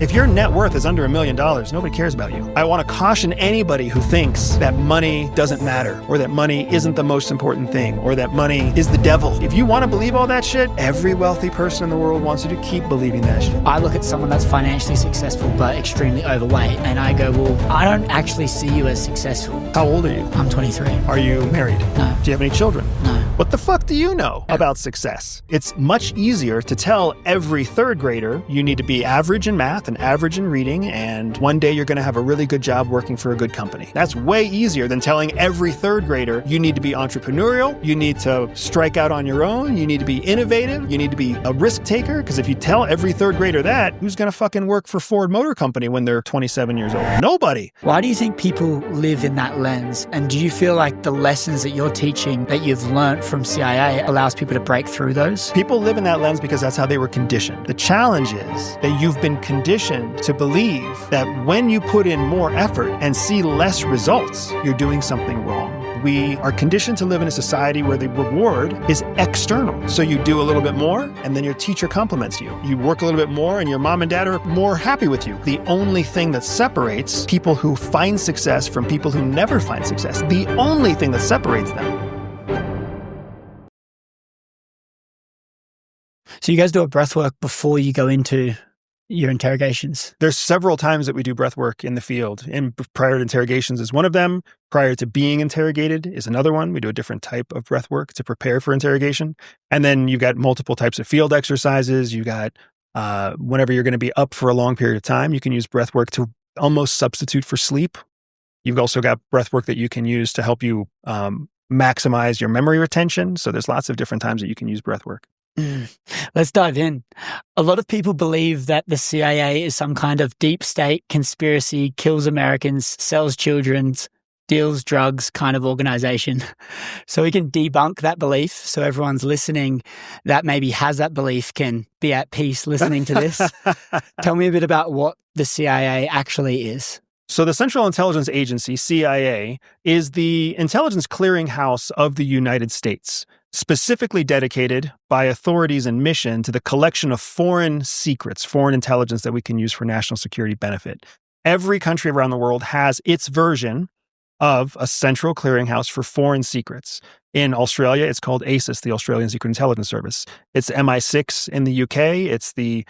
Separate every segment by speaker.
Speaker 1: If your net worth is under $1 million, nobody cares about you. I want to caution anybody who thinks that money doesn't matter, or that money isn't the most important thing, or that money is the devil. If you want to believe all that shit, every wealthy person in the world wants you to keep believing that shit.
Speaker 2: I look at someone that's financially successful but extremely overweight, and I go, well, I don't actually see you as successful.
Speaker 1: How old are you?
Speaker 2: I'm 23.
Speaker 1: Are you married?
Speaker 2: No.
Speaker 1: Do you have any children?
Speaker 2: No.
Speaker 1: What the fuck do you know about success? It's much easier to tell every third grader you need to be average in math and average in reading, and one day you're going to have a really good job working for a good company. That's way easier than telling every third grader you need to be entrepreneurial, you need to strike out on your own, you need to be innovative, you need to be a risk taker, because if you tell every third grader that, who's going to fucking work for Ford Motor Company when they're 27 years old? Nobody.
Speaker 2: Why do you think people live in that lens? And do you feel like the lessons that you're teaching that you've learned from CIA allows people to break through those?
Speaker 1: People live in that lens because that's how they were conditioned. The challenge is that you've been conditioned to believe that when you put in more effort and see less results, you're doing something wrong. We are conditioned to live in a society where the reward is external. So you do a little bit more, and then your teacher compliments you. You work a little bit more, and your mom and dad are more happy with you. The only thing that separates people who find success from people who never find success, the only thing that separates them.
Speaker 2: So you guys do a breathwork before you go into your interrogations?
Speaker 1: There's several times that we do breath work in the field. And prior to interrogations is one of them. Prior to being interrogated is another one. We do a different type of breath work to prepare for interrogation. And then you've got multiple types of field exercises. You got whenever you're going to be up for a long period of time, you can use breath work to almost substitute for sleep. You've also got breath work that you can use to help you maximize your memory retention. So there's lots of different times that you can use breath work.
Speaker 2: Let's dive in. A lot of people believe that the CIA is some kind of deep state conspiracy, kills Americans, sells children, deals drugs kind of organization. So we can debunk that belief. So everyone's listening that maybe has that belief can be at peace listening to this. Tell me a bit about what the CIA actually is.
Speaker 1: So the Central Intelligence Agency, CIA, is the intelligence clearinghouse of the United States, specifically dedicated by authorities and mission to the collection of foreign secrets, foreign intelligence that we can use for national security benefit. Every country around the world has its version of a central clearinghouse for foreign secrets. In Australia, it's called ASIS, the Australian Secret Intelligence Service. It's MI6 in the UK. It's the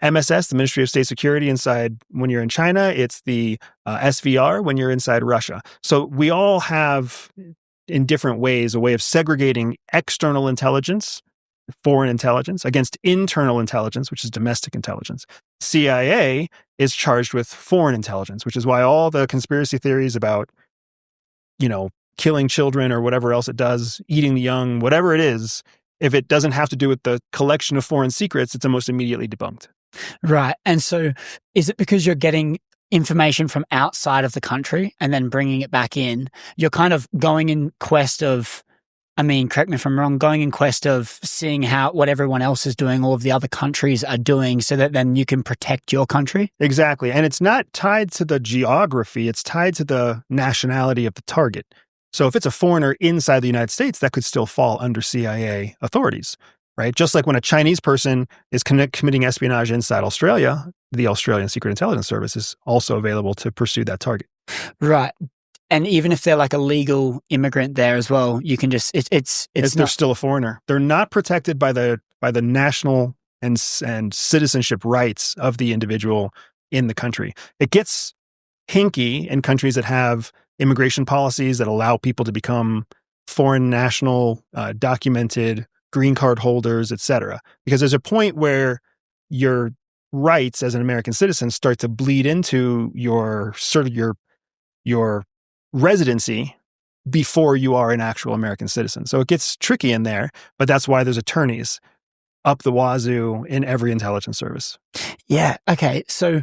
Speaker 1: MSS, the Ministry of State Security inside when you're in China. It's the SVR when you're inside Russia. So we all have, in different ways, a way of segregating external intelligence, foreign intelligence, against internal intelligence, which is domestic intelligence. CIA is charged with foreign intelligence, which is why all the conspiracy theories about, killing children or whatever else it does, eating the young, whatever it is, if it doesn't have to do with the collection of foreign secrets, it's almost immediately debunked.
Speaker 2: Right. And so is it because you're getting information from outside of the country and then bringing it back in? You're kind of going in quest of, correct me if I'm wrong, going in quest of seeing what everyone else is doing, all of the other countries are doing, so that then you can protect your country?
Speaker 1: Exactly. And it's not tied to the geography, it's tied to the nationality of the target. So if it's a foreigner inside the United States, that could still fall under CIA authorities, right? Just like when a Chinese person is committing espionage inside Australia, the Australian Secret Intelligence Service is also available to pursue that target.
Speaker 2: Right. And even if they're like a legal immigrant there as well, you can just,
Speaker 1: they're still a foreigner. They're not protected by the national and citizenship rights of the individual in the country. It gets hinky in countries that have immigration policies that allow people to become foreign national, documented green card holders, et cetera. Because there's a point where your rights as an American citizen start to bleed into your residency before you are an actual American citizen. So it gets tricky in there, but that's why there's attorneys up the wazoo in every intelligence service.
Speaker 2: Yeah. Okay. So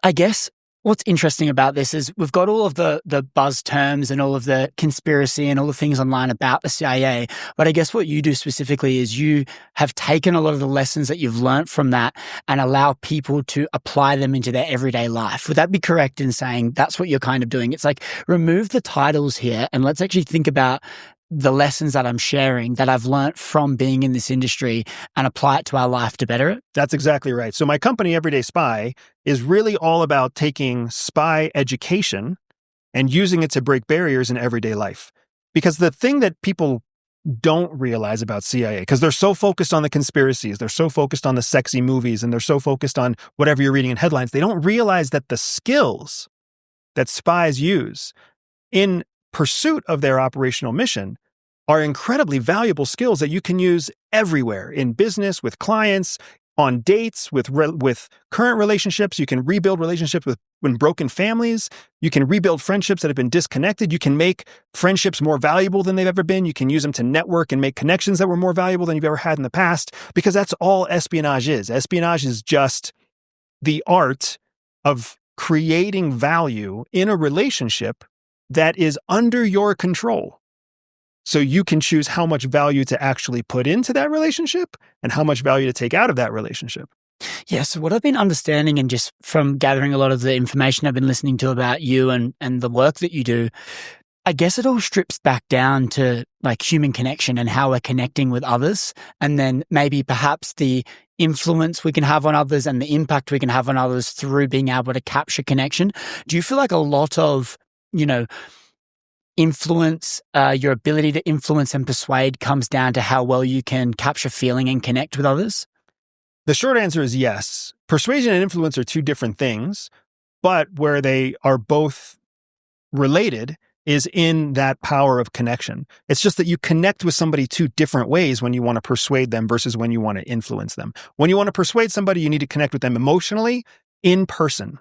Speaker 2: I guess what's interesting about this is we've got all of the buzz terms and all of the conspiracy and all the things online about the CIA. But I guess what you do specifically is you have taken a lot of the lessons that you've learned from that and allow people to apply them into their everyday life. Would that be correct in saying that's what you're kind of doing? It's like remove the titles here and let's actually think about the lessons that I'm sharing that I've learned from being in this industry and apply it to our life to better it?
Speaker 1: That's exactly right. So my company, Everyday Spy, is really all about taking spy education and using it to break barriers in everyday life. Because the thing that people don't realize about CIA, because they're so focused on the conspiracies, they're so focused on the sexy movies, and they're so focused on whatever you're reading in headlines, they don't realize that the skills that spies use in pursuit of their operational mission are incredibly valuable skills that you can use everywhere in business, with clients, on dates, with current relationships. You can rebuild relationships with broken families. You can rebuild friendships that have been disconnected. You can make friendships more valuable than they've ever been. You can use them to network and make connections that were more valuable than you've ever had in the past, because that's all espionage is. Espionage is just the art of creating value in a relationship that is under your control. So you can choose how much value to actually put into that relationship and how much value to take out of that relationship.
Speaker 2: Yeah, so what I've been understanding, and just from gathering a lot of the information I've been listening to about you and the work that you do, I guess it all strips back down to like human connection and how we're connecting with others, and then maybe perhaps the influence we can have on others and the impact we can have on others through being able to capture connection. Do you feel like a lot of, influence, your ability to influence and persuade comes down to how well you can capture feeling and connect with others?
Speaker 1: The short answer is yes. Persuasion and influence are two different things, but where they are both related is in that power of connection. It's just that you connect with somebody two different ways when you want to persuade them versus when you want to influence them. When you want to persuade somebody, you need to connect with them emotionally in person.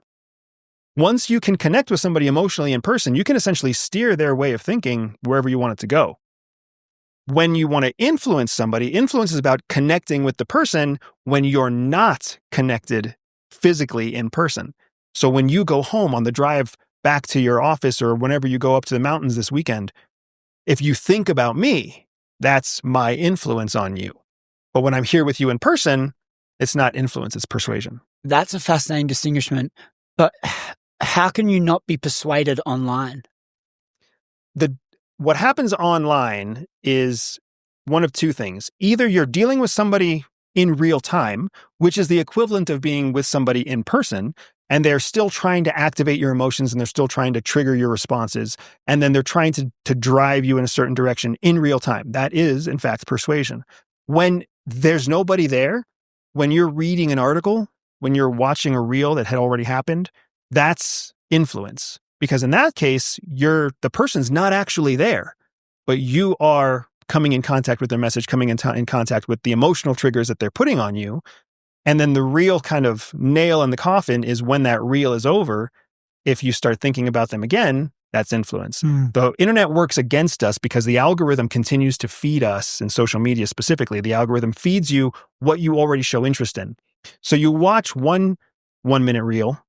Speaker 1: Once you can connect with somebody emotionally in person, you can essentially steer their way of thinking wherever you want it to go. When you want to influence somebody, influence is about connecting with the person when you're not connected physically in person. So when you go home on the drive back to your office, or whenever you go up to the mountains this weekend, if you think about me, that's my influence on you. But when I'm here with you in person, it's not influence, it's persuasion.
Speaker 2: That's a fascinating distinguishment. But how can you not be persuaded online?
Speaker 1: What happens online is one of two things. Either you're dealing with somebody in real time, which is the equivalent of being with somebody in person, and they're still trying to activate your emotions and they're still trying to trigger your responses, and then they're trying to drive you in a certain direction in real time. That is, in fact, persuasion. When there's nobody there, when you're reading an article, when you're watching a reel that had already happened, that's influence. Because in that case, the person's not actually there, but you are coming in contact with their message, coming in contact with the emotional triggers that they're putting on you. And then the real kind of nail in the coffin is when that reel is over. If you start thinking about them again, that's influence. The internet works against us because the algorithm continues to feed us, in social media specifically. The algorithm feeds you what you already show interest in. So you watch one 1-minute reel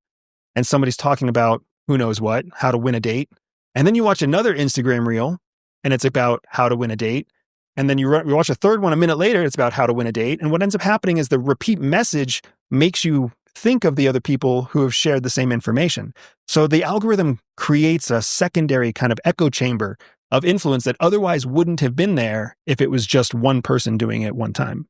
Speaker 1: and somebody's talking about who knows what, how to win a date. And then you watch another Instagram reel and it's about how to win a date. And then you watch a third one a minute later, it's about how to win a date. And what ends up happening is the repeat message makes you think of the other people who have shared the same information. So the algorithm creates a secondary kind of echo chamber of influence that otherwise wouldn't have been there if it was just one person doing it one time.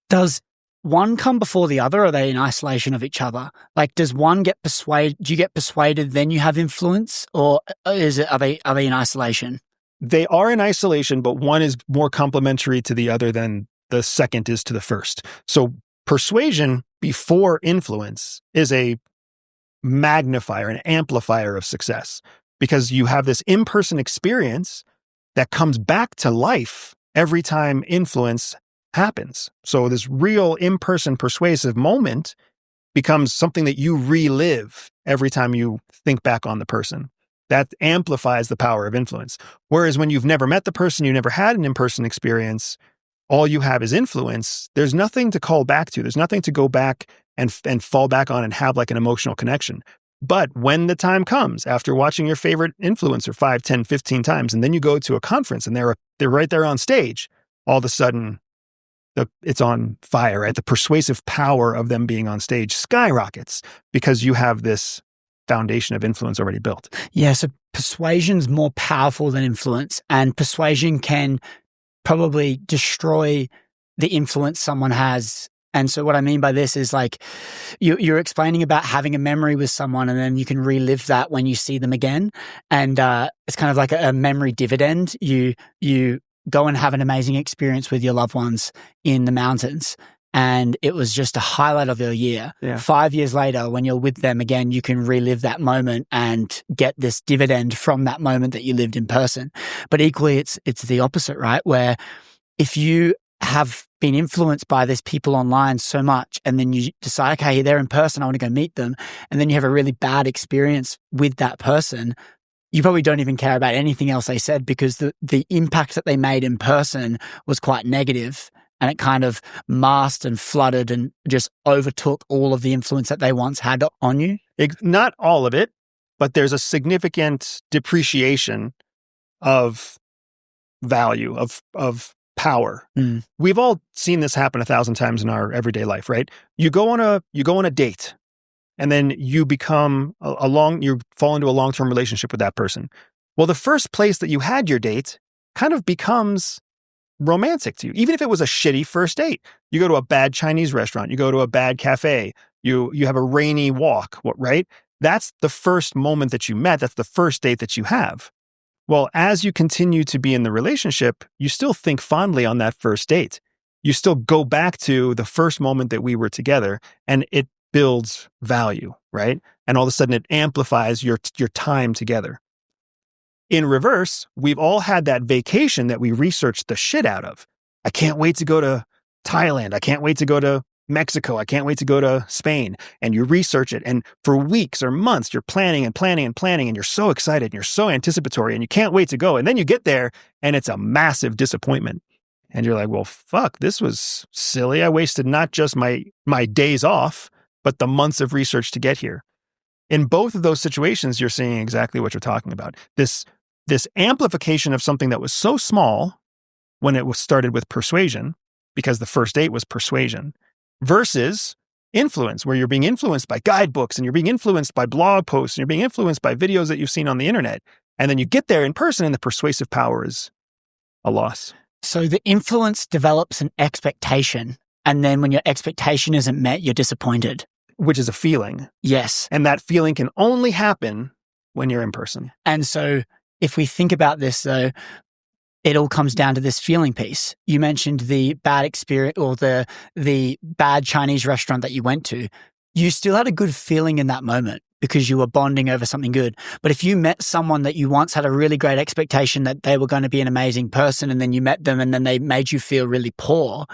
Speaker 2: Does one come before the other, or are they in isolation of each other? Like, does one get persuaded? Do you get persuaded, then you have influence, or are they in isolation?
Speaker 1: They are in isolation, but one is more complementary to the other than the second is to the first. So persuasion before influence is a magnifier, an amplifier of success, because you have this in-person experience that comes back to life every time influence happens. So this real in-person persuasive moment becomes something that you relive every time you think back on the person. That amplifies the power of influence. Whereas when you've never met the person, you never had an in-person experience, all you have is influence. There's nothing to call back to. There's nothing to go back and fall back on and have like an emotional connection. But when the time comes, after watching your favorite influencer 5, 10, 15 times, and then you go to a conference and they're right there on stage, all of a sudden it's on fire, right? The persuasive power of them being on stage skyrockets because you have this foundation of influence already built.
Speaker 2: Yeah, so persuasion's more powerful than influence, and persuasion can probably destroy the influence someone has. And so what I mean by this is like you're explaining about having a memory with someone and then you can relive that when you see them again. And it's kind of like a memory dividend. You go and have an amazing experience with your loved ones in the mountains, and it was just a highlight of your year.
Speaker 1: Yeah.
Speaker 2: 5 years later, when you're with them again, you can relive that moment and get this dividend from that moment that you lived in person. But equally, it's the opposite, right? Where if you have been influenced by these people online so much, and then you decide, okay, they're in person, I want to go meet them, and then you have a really bad experience with that person, you probably don't even care about anything else they said because the impact that they made in person was quite negative, and it kind of masked and flooded and just overtook all of the influence that they once had on you.
Speaker 1: Not all of it, but there's a significant depreciation of value, of power. We've all seen this happen 1,000 times in our everyday life, right? You go on a date, and then you become you fall into a long-term relationship with that person. Well, the first place that you had your date kind of becomes romantic to you, even if it was a shitty first date. You go to a bad Chinese restaurant, you go to a bad cafe, you have a rainy walk, right? That's the first moment that you met. That's the first date that you have. Well, as you continue to be in the relationship, you still think fondly on that first date. You still go back to the first moment that we were together, and it builds value, right? And all of a sudden it amplifies your time together. In reverse, we've all had that vacation that we researched the shit out of. I can't wait to go to Thailand. I can't wait to go to Mexico. I can't wait to go to Spain. And you research it. And for weeks or months, you're planning and planning and planning. And you're so excited and you're so anticipatory and you can't wait to go. And then you get there and it's a massive disappointment. And you're like, well, fuck, this was silly. I wasted not just my days off, but the months of research to get here. In both of those situations, you're seeing exactly what you're talking about. This amplification of something that was so small when it was started with persuasion, because the first date was persuasion, versus influence, where you're being influenced by guidebooks and you're being influenced by blog posts and you're being influenced by videos that you've seen on the internet. And then you get there in person and the persuasive power is a loss.
Speaker 2: So the influence develops an expectation. And then when your expectation isn't met, you're disappointed.
Speaker 1: Which is a feeling.
Speaker 2: Yes.
Speaker 1: And that feeling can only happen when you're in person.
Speaker 2: And so if we think about this, though, it all comes down to this feeling piece. You mentioned the bad experience or the bad Chinese restaurant that you went to. You still had a good feeling in that moment because you were bonding over something good. But if you met someone that you once had a really great expectation that they were going to be an amazing person, and then you met them and then they made you feel really poor,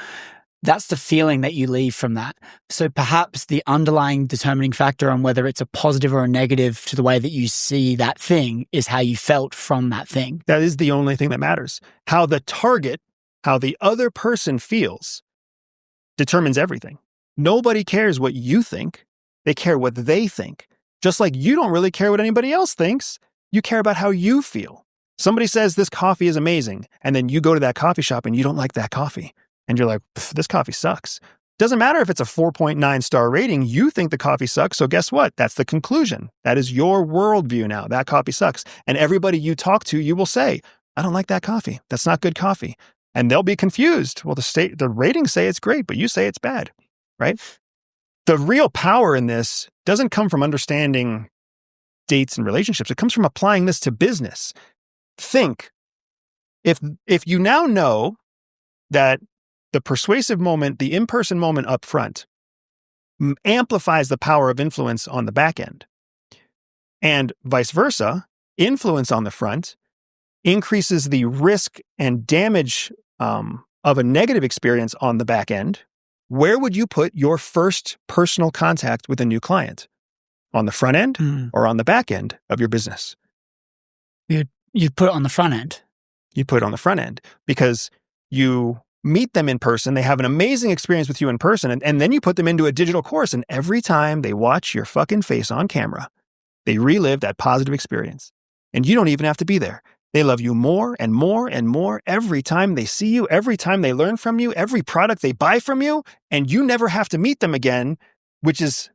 Speaker 2: that's the feeling that you leave from that. So perhaps the underlying determining factor on whether it's a positive or a negative to the way that you see that thing is how you felt from that thing.
Speaker 1: That is the only thing that matters. How the other person feels determines everything. Nobody cares what you think. They care what they think. Just like you don't really care what anybody else thinks. You care about how you feel. Somebody says this coffee is amazing, and then you go to that coffee shop and you don't like that coffee. And you're like, this coffee sucks. Doesn't matter if it's a 4.9 star rating. You think the coffee sucks. So guess what? That's the conclusion. That is your worldview now. That coffee sucks. And everybody you talk to, you will say, I don't like that coffee. That's not good coffee. And they'll be confused. Well, the ratings say it's great, but you say it's bad, right? The real power in this doesn't come from understanding dates and relationships. It comes from applying this to business. Think, if you now know that the persuasive moment, the in-person moment up front, amplifies the power of influence on the back end. And vice versa, influence on the front increases the risk and damage of a negative experience on the back end. Where would you put your first personal contact with a new client? On the front end or on the back end of your business?
Speaker 2: You'd put it on the front end.
Speaker 1: You put it on the front end because you meet them in person. They have an amazing experience with you in person. And then you put them into a digital course. And every time they watch your fucking face on camera, they relive that positive experience. And you don't even have to be there. They love you more and more and more every time they see you, every time they learn from you, every product they buy from you. And you never have to meet them again, which is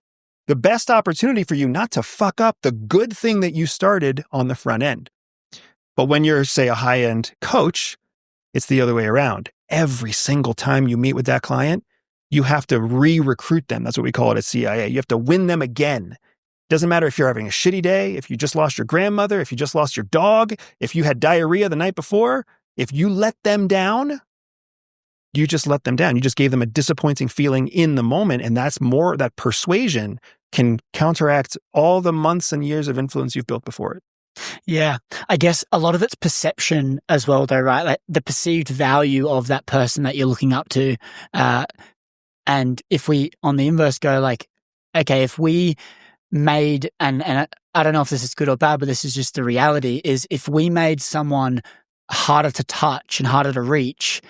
Speaker 1: the best opportunity for you not to fuck up the good thing that you started on the front end. But when you're, say, a high-end coach, it's the other way around. Every single time you meet with that client, you have to re-recruit them. That's what we call it at CIA. You have to win them again. Doesn't matter if you're having a shitty day, if you just lost your grandmother, if you just lost your dog, if you had diarrhea the night before, if you let them down, you just let them down. You just gave them a disappointing feeling in the moment. And that's more, that persuasion can counteract all the months and years of influence you've built before it.
Speaker 2: Yeah. I guess a lot of it's perception as well, though, right? Like the perceived value of that person that you're looking up to. And if we, on the inverse, go like, okay, if we made, and I don't know if this is good or bad, but this is just the reality, is if we made someone harder to touch and harder to reach,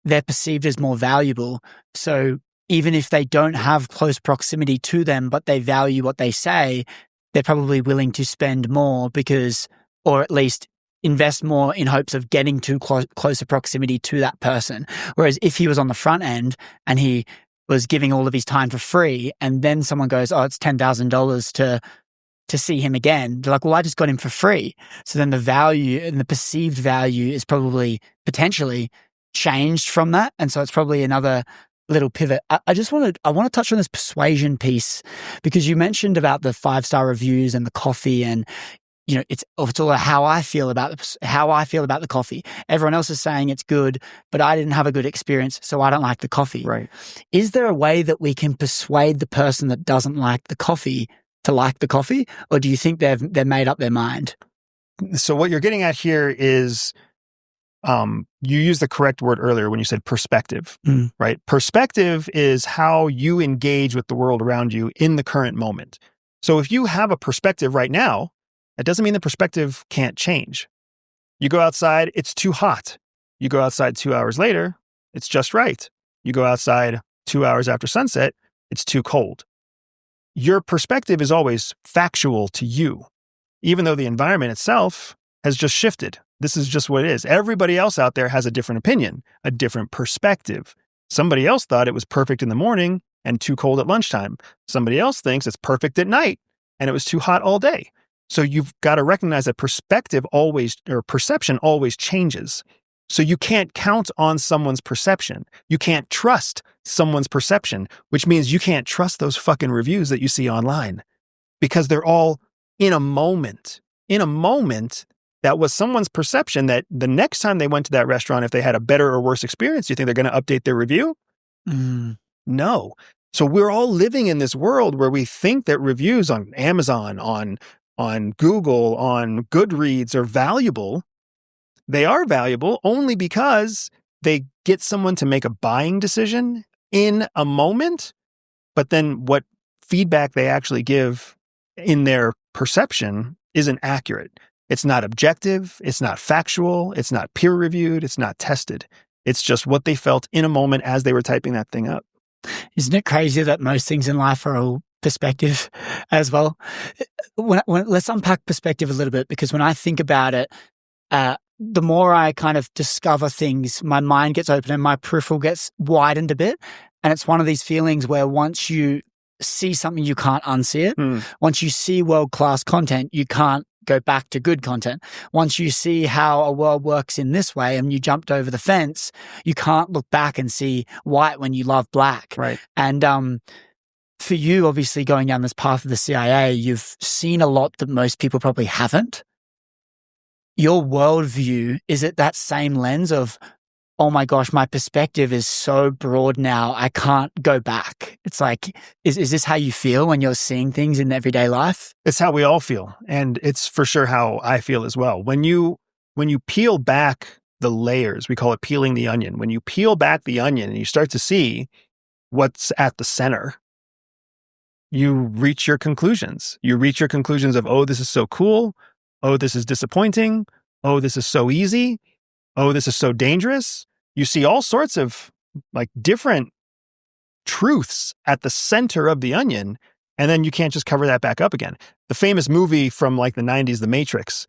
Speaker 2: they're perceived as more valuable. So even if they don't have close proximity to them, but they value what they say, they're probably willing to spend more because, or at least invest more in hopes of getting to closer proximity to that person. Whereas if he was on the front end and he was giving all of his time for free, and then someone goes, oh, it's $10,000 to see him again. They're like, well, I just got him for free. So then the value and the perceived value is probably potentially changed from that. And so it's probably another little pivot. I want to touch on this persuasion piece because you mentioned about the 5-star reviews and the coffee, and you know, it's all about how I feel about the coffee. Everyone else is saying it's good, but I didn't have a good experience, so I don't like the coffee.
Speaker 1: Right.
Speaker 2: Is there a way that we can persuade the person that doesn't like the coffee to like the coffee, or do you think they've made up their mind?
Speaker 1: So what you're getting at here is, you used the correct word earlier when you said perspective, right? Perspective is how you engage with the world around you in the current moment. So if you have a perspective right now, that doesn't mean the perspective can't change. You go outside, it's too hot. You go outside 2 hours later, it's just right. You go outside 2 hours after sunset, it's too cold. Your perspective is always factual to you, even though the environment itself has just shifted. This is just what it is. Everybody else out there has a different opinion, a different perspective. Somebody else thought it was perfect in the morning and too cold at lunchtime. Somebody else thinks it's perfect at night and it was too hot all day. So you've got to recognize that perspective always, or perception always changes. So you can't count on someone's perception. You can't trust someone's perception, which means you can't trust those fucking reviews that you see online because they're all in a moment. In a moment, that was someone's perception that the next time they went to that restaurant, if they had a better or worse experience, do you think they're going to update their review? No. So we're all living in this world where we think that reviews on Amazon, on Google, on Goodreads are valuable. They are valuable only because they get someone to make a buying decision in a moment, but then what feedback they actually give in their perception isn't accurate. It's not objective, it's not factual, it's not peer-reviewed, it's not tested. It's just what they felt in a moment as they were typing that thing up.
Speaker 2: Isn't it crazy that most things in life are all perspective as well? Let's unpack perspective a little bit, because when I think about it, the more I kind of discover things, my mind gets open and my peripheral gets widened a bit. And it's one of these feelings where once you see something, you can't unsee it. Once you see world-class content, you can't go back to good content. Once you see how a world works in this way and you jumped over the fence, you can't look back and see white when you love black.
Speaker 1: Right.
Speaker 2: And for you, obviously going down this path of the CIA, you've seen a lot that most people probably haven't. Your worldview, is it that same lens of, oh my gosh, my perspective is so broad now, I can't go back? It's like, is this how you feel when you're seeing things in everyday life?
Speaker 1: It's how we all feel. And it's for sure how I feel as well. When you peel back the layers, we call it peeling the onion. When you peel back the onion and you start to see what's at the center, you reach your conclusions. You reach your conclusions of, oh, this is so cool. Oh, this is disappointing. Oh, this is so easy. Oh, this is so dangerous. You see all sorts of like different truths at the center of the onion, and then you can't just cover that back up again. The famous movie from like the 90s, The Matrix,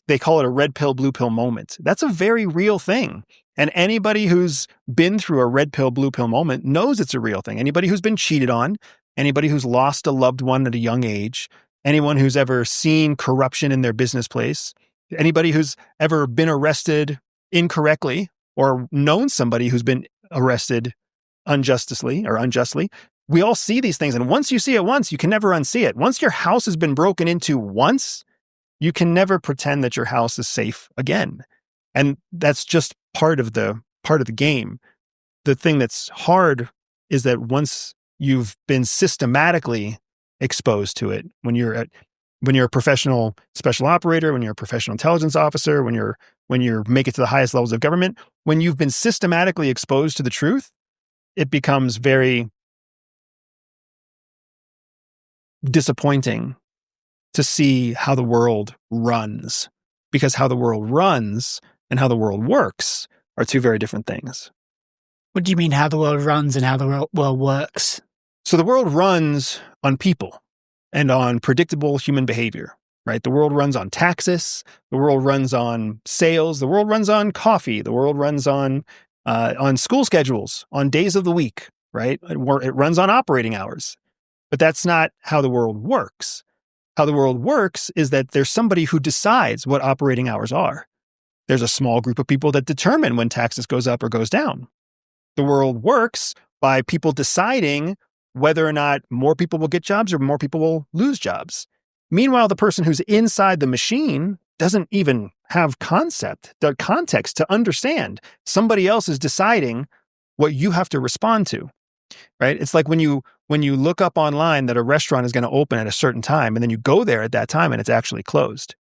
Speaker 1: they call it a red pill, blue pill moment. That's a very real thing. And anybody who's been through a red pill, blue pill moment knows it's a real thing. Anybody who's been cheated on, anybody who's lost a loved one at a young age, anyone who's ever seen corruption in their business place, anybody who's ever been arrested incorrectly or known somebody who's been arrested unjustly. We all see these things. And once you see it once, you can never unsee it. Once your house has been broken into once, you can never pretend that your house is safe again. And that's just part of the game. The thing that's hard is that once you've been systematically exposed to it, when you're a professional special operator, when you're a professional intelligence officer, when you make it to the highest levels of government, when you've been systematically exposed to the truth, it becomes very disappointing to see how the world runs, because how the world runs and how the world works are two very different things.
Speaker 2: What do you mean how the world runs and how the world works?
Speaker 1: So the world runs on people and on predictable human behavior, right? The world runs on taxes. The world runs on sales. The world runs on coffee. The world runs on school schedules, on days of the week, right? It runs on operating hours. But that's not how the world works. How the world works is that there's somebody who decides what operating hours are. There's a small group of people that determine when taxes goes up or goes down. The world works by people deciding whether or not more people will get jobs or more people will lose jobs. Meanwhile, the person who's inside the machine doesn't even have the context to understand. Somebody else is deciding what you have to respond to, right? It's like when you look up online that a restaurant is going to open at a certain time, and then you go there at that time and it's actually closed.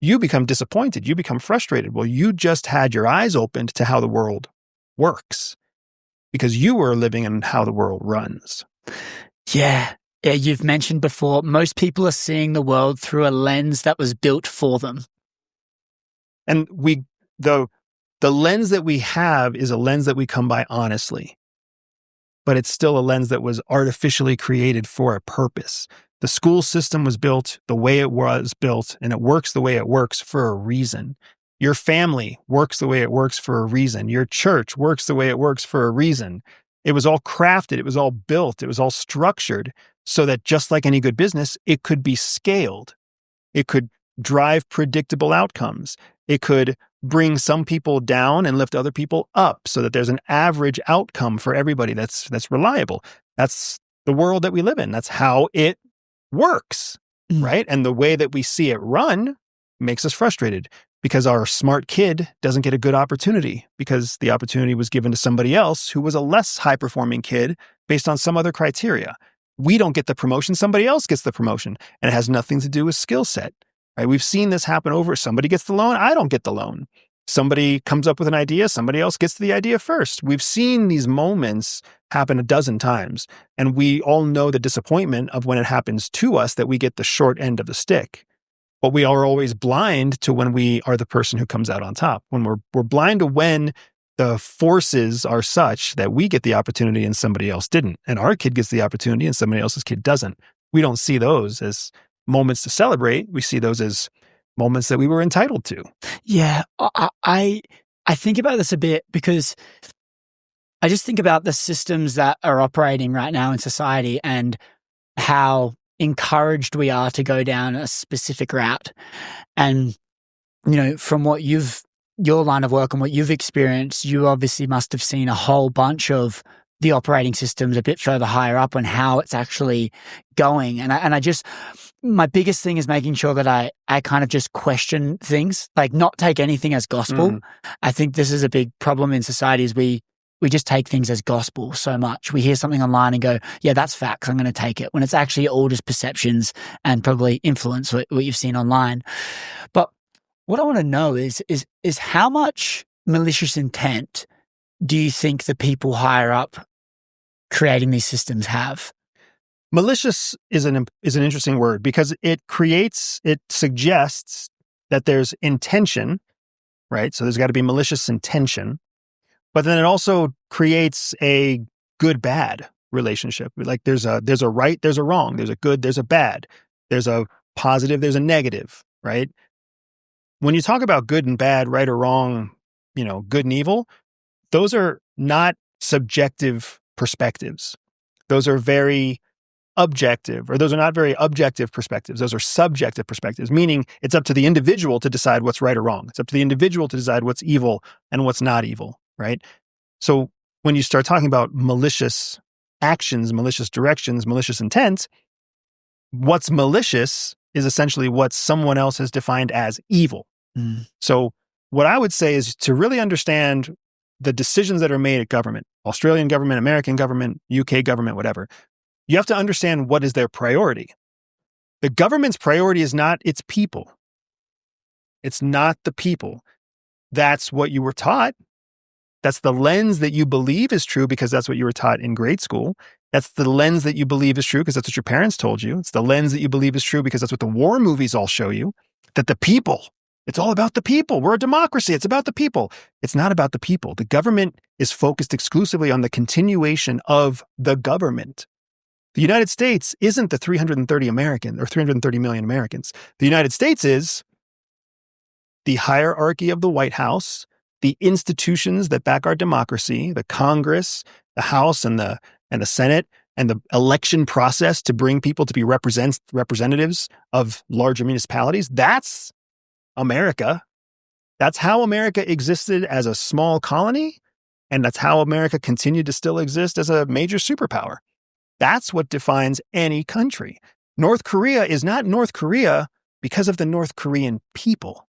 Speaker 1: You become disappointed. You become frustrated. Well, you just had your eyes opened to how the world works because you were living in how the world runs.
Speaker 2: Yeah, you've mentioned before, most people are seeing the world through a lens that was built for them.
Speaker 1: And the lens that we have is a lens that we come by honestly, but it's still a lens that was artificially created for a purpose. The school system was built the way it was built, and it works the way it works for a reason. Your family works the way it works for a reason. Your church works the way it works for a reason. It was all crafted. It was all built. It was all structured so that just like any good business, it could be scaled. It could drive predictable outcomes. It could bring some people down and lift other people up so that there's an average outcome for everybody that's reliable. That's the world that we live in. That's how it works, right? And the way that we see it run makes us frustrated because our smart kid doesn't get a good opportunity because the opportunity was given to somebody else who was a less high-performing kid based on some other criteria. We don't get the promotion, somebody else gets the promotion, and it has nothing to do with skill set, right? We've seen this happen over. Somebody gets the loan, I don't get the loan. Somebody comes up with an idea, somebody else gets the idea first. We've seen these moments happen a dozen times, and we all know the disappointment of when it happens to us that we get the short end of the stick. But we are always blind to when we are the person who comes out on top. When we're blind to when the forces are such that we get the opportunity and somebody else didn't, and our kid gets the opportunity and somebody else's kid doesn't. We don't see those as moments to celebrate. We see those as moments that we were entitled to.
Speaker 2: Yeah, I think about this a bit because I just think about the systems that are operating right now in society and how encouraged we are to go down a specific route. And, you know, from what your line of work and what you've experienced, you obviously must have seen a whole bunch of the operating systems a bit further higher up and how it's actually going. And I just, my biggest thing is making sure that I kind of just question things, like not take anything as gospel. I think this is a big problem in society is we just take things as gospel so much. We hear something online and go, yeah, that's facts, I'm going to take it, when it's actually all just perceptions and probably influence what you've seen online. But what I want to know is how much malicious intent do you think the people higher up creating these systems have?
Speaker 1: Malicious is an interesting word because it suggests that there's intention, right? So there's got to be malicious intention. But then it also creates a good-bad relationship. Like there's a right, there's a wrong, there's a good, there's a bad, there's a positive, there's a negative, right? When you talk about good and bad, right or wrong, you know, good and evil, those are not subjective perspectives. Those are very objective, or those are not very objective perspectives. Those are subjective perspectives, meaning it's up to the individual to decide what's right or wrong. It's up to the individual to decide what's evil and what's not evil, right? So when you start talking about malicious actions, malicious directions, malicious intent, what's malicious is essentially what someone else has defined as evil. So what I would say is to really understand the decisions that are made at government, Australian government, American government, UK government, whatever, you have to understand what is their priority. The government's priority is not its people. It's not the people. That's what you were taught. That's the lens that you believe is true because that's what you were taught in grade school. That's the lens that you believe is true because that's what your parents told you. It's the lens that you believe is true because that's what the war movies all show you, that the people, it's all about the people. We're a democracy. It's about the people. It's not about the people. The government is focused exclusively on the continuation of the government. The United States isn't the 330 million Americans. The United States is the hierarchy of the White House, the institutions that back our democracy, the Congress, the House, and the Senate, and the election process to bring people to be representatives of larger municipalities. That's America. That's how America existed as a small colony, and that's how America continued to still exist as a major superpower. That's what defines any country. North Korea is not North Korea because of the North Korean people.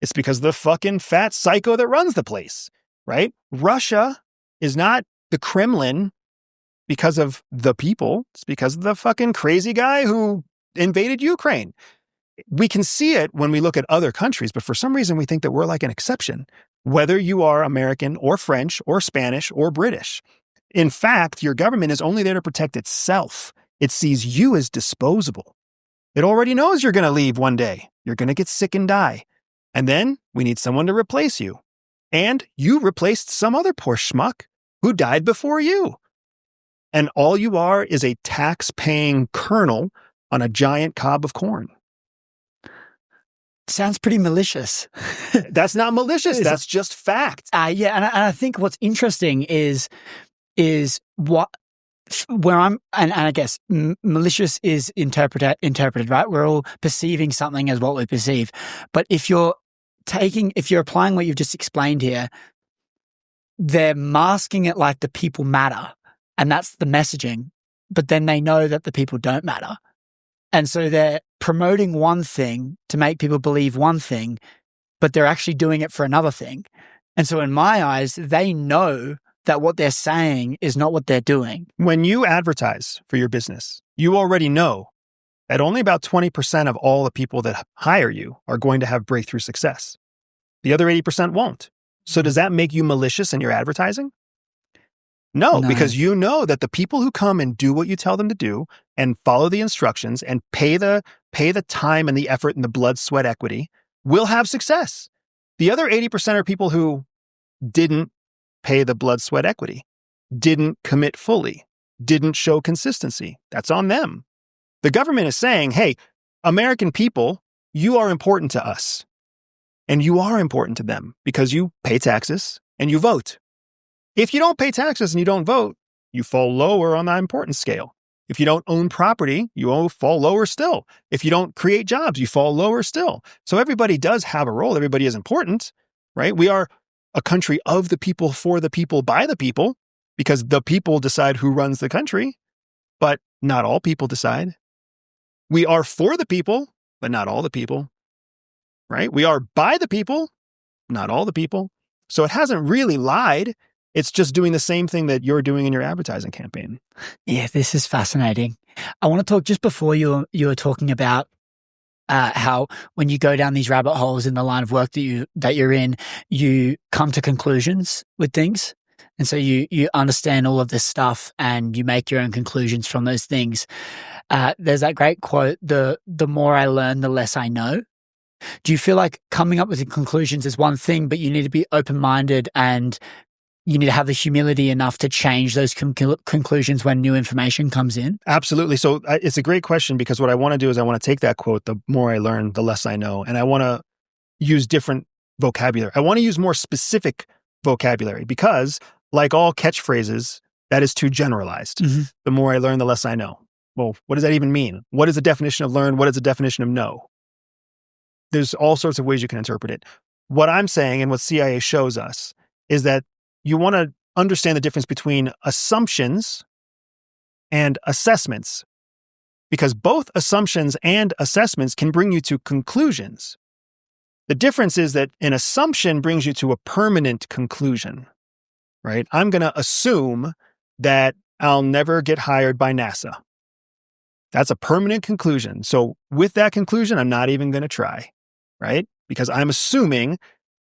Speaker 1: It's because of the fucking fat psycho that runs the place, right? Russia is not the Kremlin because of the people. It's because of the fucking crazy guy who invaded Ukraine. We can see it when we look at other countries, but for some reason we think that we're like an exception, whether you are American or French or Spanish or British. In fact, your government is only there to protect itself. It sees you as disposable. It already knows you're going to leave one day. You're going to get sick and die. And then we need someone to replace you. And you replaced some other poor schmuck who died before you. And all you are is a tax-paying kernel on a giant cob of corn.
Speaker 2: Sounds pretty malicious.
Speaker 1: That's not malicious. That's just fact.
Speaker 2: Yeah, and I think what's interesting is what where I'm, and I guess malicious is interpreted, right? We're all perceiving something as what we perceive. But if you're applying what you've just explained here, they're masking it like the people matter, and that's the messaging. But then they know that the people don't matter. And so they're promoting one thing to make people believe one thing, but they're actually doing it for another thing. And so in my eyes, they know that what they're saying is not what they're doing.
Speaker 1: When you advertise for your business, you already know that only about 20% of all the people that hire you are going to have breakthrough success. The other 80% won't. So does that make you malicious in your advertising? No, because you know that the people who come and do what you tell them to do and follow the instructions and pay the time and the effort and the blood, sweat, equity will have success. The other 80% are people who didn't pay the blood, sweat, equity, didn't commit fully, didn't show consistency. That's on them. The government is saying, hey, American people, you are important to us. And you are important to them because you pay taxes and you vote. If you don't pay taxes and you don't vote, you fall lower on the importance scale. If you don't own property, you fall lower still. If you don't create jobs, you fall lower still. So everybody does have a role. Everybody is important, right? We are a country of the people, for the people, by the people, because the people decide who runs the country, but not all people decide. We are for the people, but not all the people, right? We are by the people, not all the people. So it hasn't really lied. It's just doing the same thing that you're doing in your advertising campaign.
Speaker 2: Yeah, this is fascinating. I want to talk just before you were talking about how when you go down these rabbit holes in the line of work that you're in, you come to conclusions with things. And so you understand all of this stuff and you make your own conclusions from those things. There's that great quote, the more I learn, the less I know. Do you feel like coming up with the conclusions is one thing, but you need to be open-minded and you need to have the humility enough to change those conclusions when new information comes in?
Speaker 1: Absolutely. So it's a great question because what I want to do is I want to take that quote, the more I learn, the less I know, and I want to use different vocabulary. I want to use more specific vocabulary because, like all catchphrases, that is too generalized. Mm-hmm. The more I learn, the less I know. Well, what does that even mean? What is the definition of learn? What is the definition of know? There's all sorts of ways you can interpret it. What I'm saying and what CIA shows us is that you want to understand the difference between assumptions and assessments, because both assumptions and assessments can bring you to conclusions. The difference is that an assumption brings you to a permanent conclusion, right? I'm going to assume that I'll never get hired by NASA. That's a permanent conclusion. So with that conclusion, I'm not even going to try, right? Because I'm assuming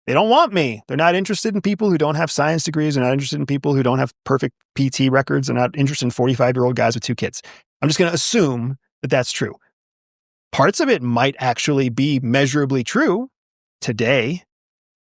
Speaker 1: they don't want me. They're not interested in people who don't have science degrees. They're not interested in people who don't have perfect PT records. They're not interested in 45-year-old guys with 2 kids. I'm just going to assume that that's true. Parts of it might actually be measurably true today,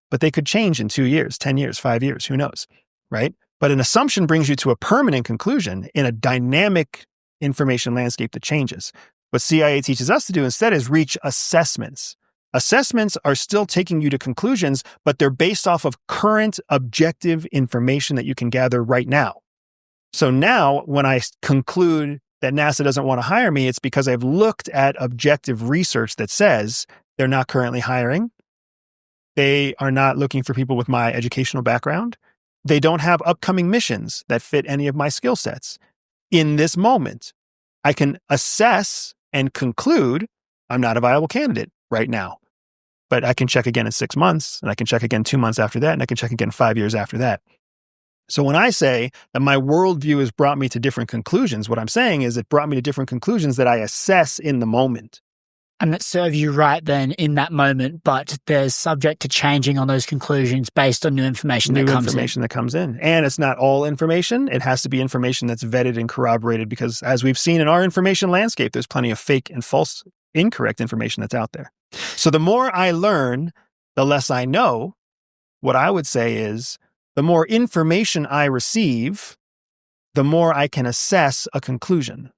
Speaker 1: but they could change in 2 years, 10 years, 5 years, who knows, right? But an assumption brings you to a permanent conclusion in a dynamic information landscape that changes. What CIA teaches us to do instead is reach assessments. Assessments are still taking you to conclusions, but they're based off of current objective information that you can gather right now. So now when I conclude that NASA doesn't want to hire me, it's because I've looked at objective research that says they're not currently hiring. They are not looking for people with my educational background. They don't have upcoming missions that fit any of my skill sets. In this moment, I can assess and conclude I'm not a viable candidate right now. But I can check again in 6 months, and I can check again 2 months after that, and I can check again 5 years after that. So when I say that my worldview has brought me to different conclusions, what I'm saying is it brought me to different conclusions that I assess in the moment.
Speaker 2: And that serve you right then in that moment, but there's subject to changing on those conclusions based on new information that comes in.
Speaker 1: And it's not all information. It has to be information that's vetted and corroborated, because as we've seen in our information landscape, there's plenty of fake and false, incorrect information that's out there. So the more I learn, the less I know. What I would say is the more information I receive, the more I can assess a conclusion.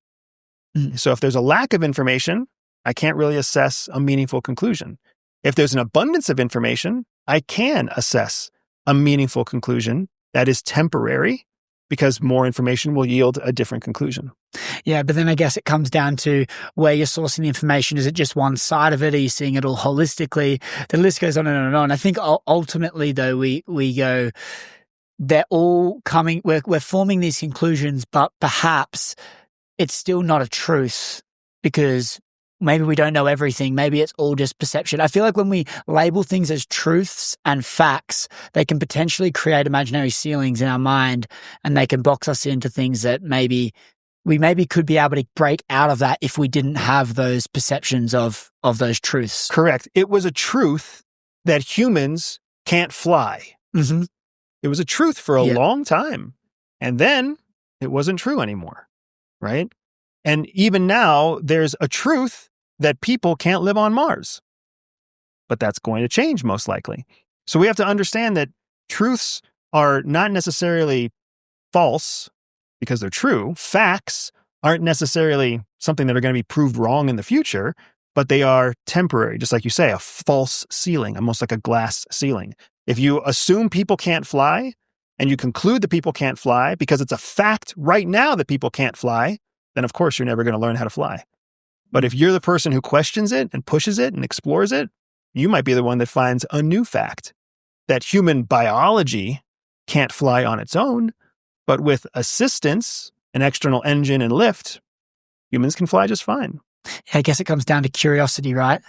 Speaker 1: So if there's a lack of information, I can't really assess a meaningful conclusion. If there's an abundance of information, I can assess a meaningful conclusion that is temporary, because more information will yield a different conclusion.
Speaker 2: Yeah, but then I guess it comes down to where you're sourcing the information. Is it just one side of it? Are you seeing it all holistically? The list goes on and on and on. I think ultimately, though, we go, they're all coming, we're forming these conclusions, but perhaps it's still not a truth, because maybe we don't know everything. Maybe it's all just perception. I feel like when we label things as truths and facts, they can potentially create imaginary ceilings in our mind, and they can box us into things that we could be able to break out of that if we didn't have those perceptions of those truths.
Speaker 1: Correct. It was a truth that humans can't fly.
Speaker 2: Mm-hmm.
Speaker 1: It was a truth for a long time. And then it wasn't true anymore, right? And even now, there's a truth that people can't live on Mars. But that's going to change most likely. So we have to understand that truths are not necessarily false because they're true. Facts aren't necessarily something that are going to be proved wrong in the future, but they are temporary, just like you say, a false ceiling, almost like a glass ceiling. If you assume people can't fly and you conclude that people can't fly because it's a fact right now that people can't fly, then of course you're never going to learn how to fly. But if you're the person who questions it and pushes it and explores it, you might be the one that finds a new fact that human biology can't fly on its own, but with assistance, an external engine and lift, humans can fly just fine.
Speaker 2: I guess it comes down to curiosity, right?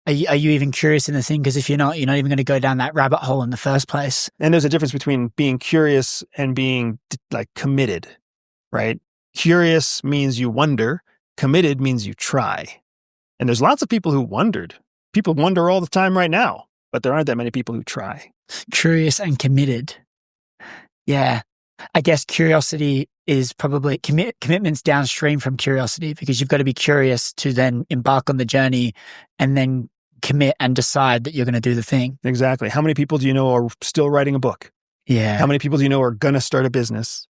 Speaker 2: Are you even curious in the thing? Because if you're not even going to go down that rabbit hole in the first place.
Speaker 1: And there's a difference between being curious and being like committed, right? Curious means you wonder. Committed means you try. And there's lots of people who wondered. People wonder all the time right now, but there aren't that many people who try.
Speaker 2: Curious and committed. Yeah. I guess curiosity is probably commitment's downstream from curiosity, because you've got to be curious to then embark on the journey and then commit and decide that you're going to do the thing.
Speaker 1: Exactly. How many people do you know are still writing a book?
Speaker 2: Yeah.
Speaker 1: How many people do you know are going to start a business?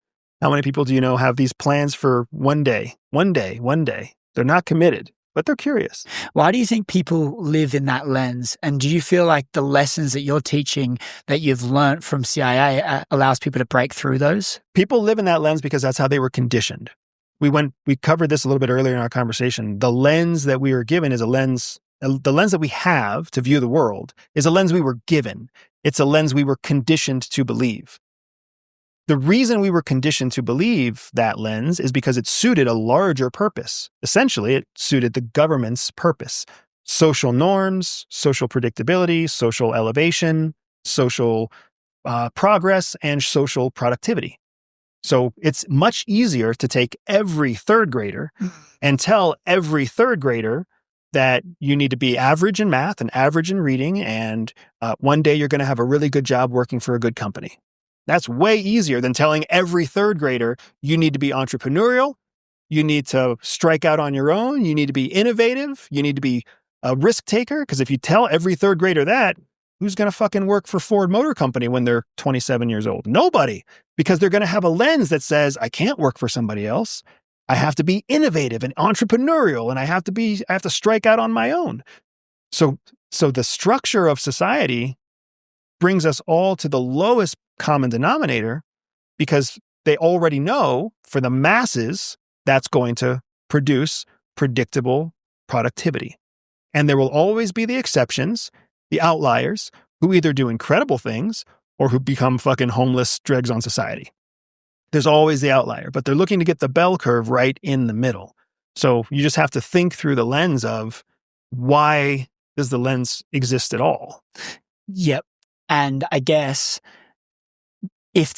Speaker 1: How many people do you know have these plans for one day? They're not committed, but they're curious.
Speaker 2: Why do you think people live in that lens? And do you feel like the lessons that you're teaching that you've learned from CIA allows people to break through those?
Speaker 1: People live in that lens because that's how they were conditioned. we covered this a little bit earlier in our conversation. The lens that we were given is the lens that we have to view the world is a lens we were given. It's a lens we were conditioned to believe. The reason we were conditioned to believe that lens is because it suited a larger purpose. Essentially, it suited the government's purpose. Social norms, social predictability, social elevation, social progress, and social productivity. So it's much easier to take every third grader and tell every third grader that you need to be average in math and average in reading, and one day you're going to have a really good job working for a good company. That's way easier than telling every third grader you need to be entrepreneurial, you need to strike out on your own, you need to be innovative, you need to be a risk taker. Because if you tell every third grader that, who's going to fucking work for Ford Motor Company when they're 27 years old? Nobody, because they're going to have a lens that says, I can't work for somebody else. I have to be innovative and entrepreneurial, and I have to strike out on my own. So the structure of society brings us all to the lowest common denominator because they already know for the masses that's going to produce predictable productivity. And there will always be the exceptions, the outliers, who either do incredible things or who become fucking homeless dregs on society. There's always the outlier, but they're looking to get the bell curve right in the middle. So you just have to think through the lens of why does the lens exist at all?
Speaker 2: Yep. And I guess if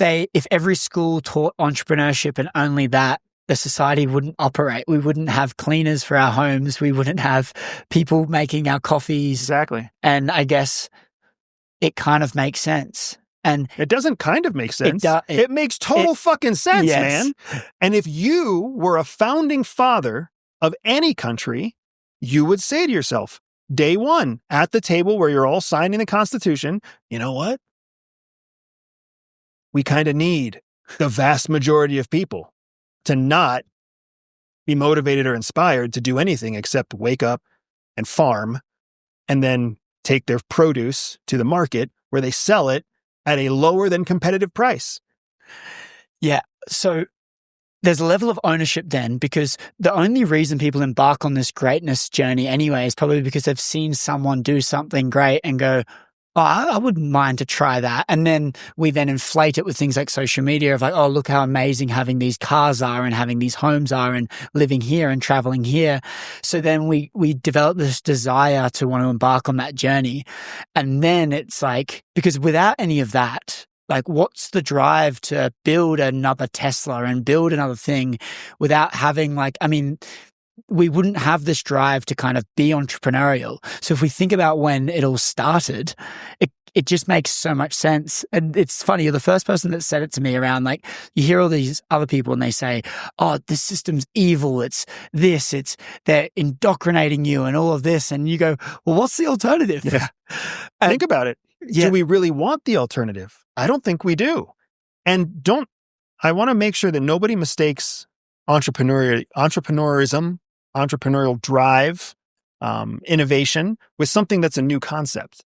Speaker 2: every school taught entrepreneurship and only that, the society wouldn't operate. We wouldn't have cleaners for our homes. We wouldn't have people making our coffees.
Speaker 1: Exactly.
Speaker 2: And I guess it kind of makes sense. And
Speaker 1: it doesn't kind of make sense. It makes total fucking sense,
Speaker 2: yes.
Speaker 1: Man. And if you were a founding father of any country, you would say to yourself, day one, at the table where you're all signing the Constitution, you know what? We kind of need the vast majority of people to not be motivated or inspired to do anything except wake up and farm and then take their produce to the market where they sell it at a lower than competitive price.
Speaker 2: Yeah. So there's a level of ownership then, because the only reason people embark on this greatness journey anyway is probably because they've seen someone do something great and go, oh, I wouldn't mind to try that. And then we then inflate it with things like social media of like, oh, look how amazing having these cars are and having these homes are and living here and traveling here. So then we develop this desire to want to embark on that journey. And then it's like, because without any of that, like what's the drive to build another Tesla and build another thing without having like, I mean, we wouldn't have this drive to kind of be entrepreneurial. So if we think about when it all started, it just makes so much sense. And it's funny, you're the first person that said it to me around like, you hear all these other people and they say, oh, this system's evil. It's this, they're indoctrinating you and all of this. And you go, well, what's the alternative?
Speaker 1: Yeah. Think about it.
Speaker 2: Yeah.
Speaker 1: Do we really want the alternative? I don't think we do. And I want to make sure that nobody mistakes entrepreneurism, entrepreneurial drive, innovation with something that's a new concept.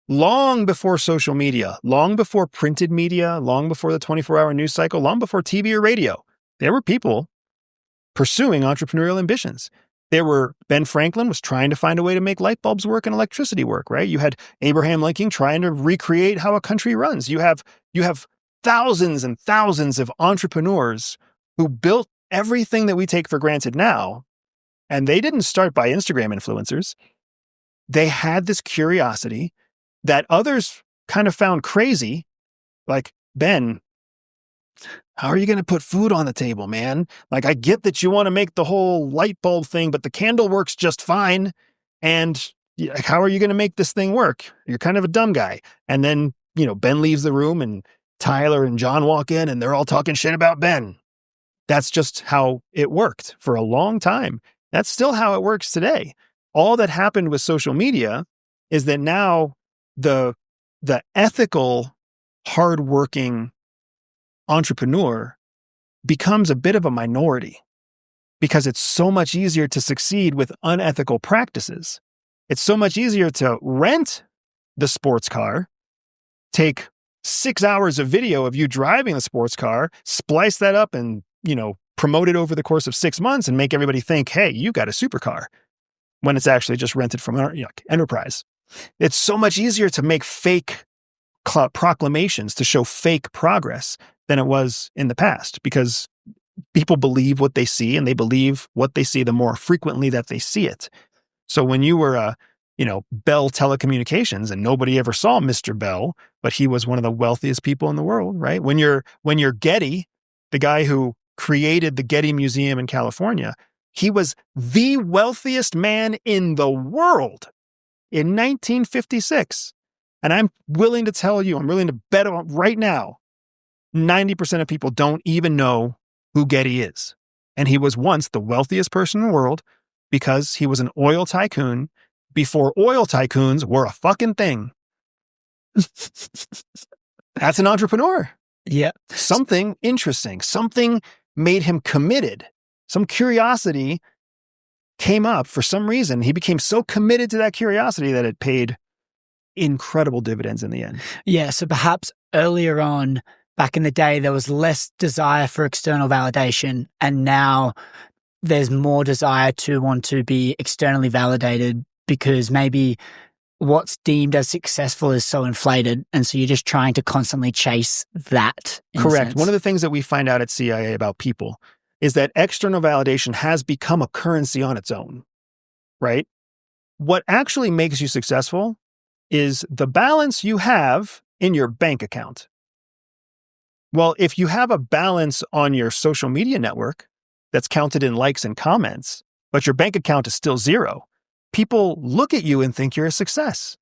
Speaker 1: Long before social media, long before printed media, long before the 24-hour news cycle, long before TV or radio, there were people pursuing entrepreneurial ambitions. Ben Franklin was trying to find a way to make light bulbs work and electricity work, right? You had Abraham Lincoln trying to recreate how a country runs. You have thousands and thousands of entrepreneurs who built everything that we take for granted now. And they didn't start by Instagram influencers. They had this curiosity that others kind of found crazy. Like, Ben, how are you going to put food on the table, man? Like, I get that you want to make the whole light bulb thing, but the candle works just fine. And how are you going to make this thing work? You're kind of a dumb guy. And then, Ben leaves the room and Tyler and John walk in and they're all talking shit about Ben. That's just how it worked for a long time. That's still how it works today. All that happened with social media is that now the ethical, hardworking entrepreneur becomes a bit of a minority because it's so much easier to succeed with unethical practices. It's so much easier to rent the sports car, take 6 hours of video of you driving the sports car, splice that up and, promote it over the course of 6 months and make everybody think, hey, you got a supercar, when it's actually just rented from an enterprise. It's so much easier to make fake proclamations to show fake progress than it was in the past, because people believe what they see, and they believe what they see the more frequently that they see it. So when you were Bell Telecommunications, and nobody ever saw Mr. Bell, but he was one of the wealthiest people in the world, right? When you're Getty, the guy who created the Getty Museum in California, he was the wealthiest man in the world in 1956. And I'm willing to tell you, I'm willing to bet on right now, 90% of people don't even know who Getty is. And he was once the wealthiest person in the world because he was an oil tycoon before oil tycoons were a fucking thing. That's an entrepreneur.
Speaker 2: Yeah.
Speaker 1: Something interesting. Something made him committed. Some curiosity came up for some reason. He became so committed to that curiosity that it paid incredible dividends in the end.
Speaker 2: Yeah. So perhaps earlier on, back in the day, there was less desire for external validation, and now there's more desire to want to be externally validated because maybe what's deemed as successful is so inflated. And so you're just trying to constantly chase that.
Speaker 1: Correct. One of the things that we find out at CIA about people is that external validation has become a currency on its own, right? What actually makes you successful is the balance you have in your bank account. Well, if you have a balance on your social media network that's counted in likes and comments, but your bank account is still zero, people look at you and think you're a success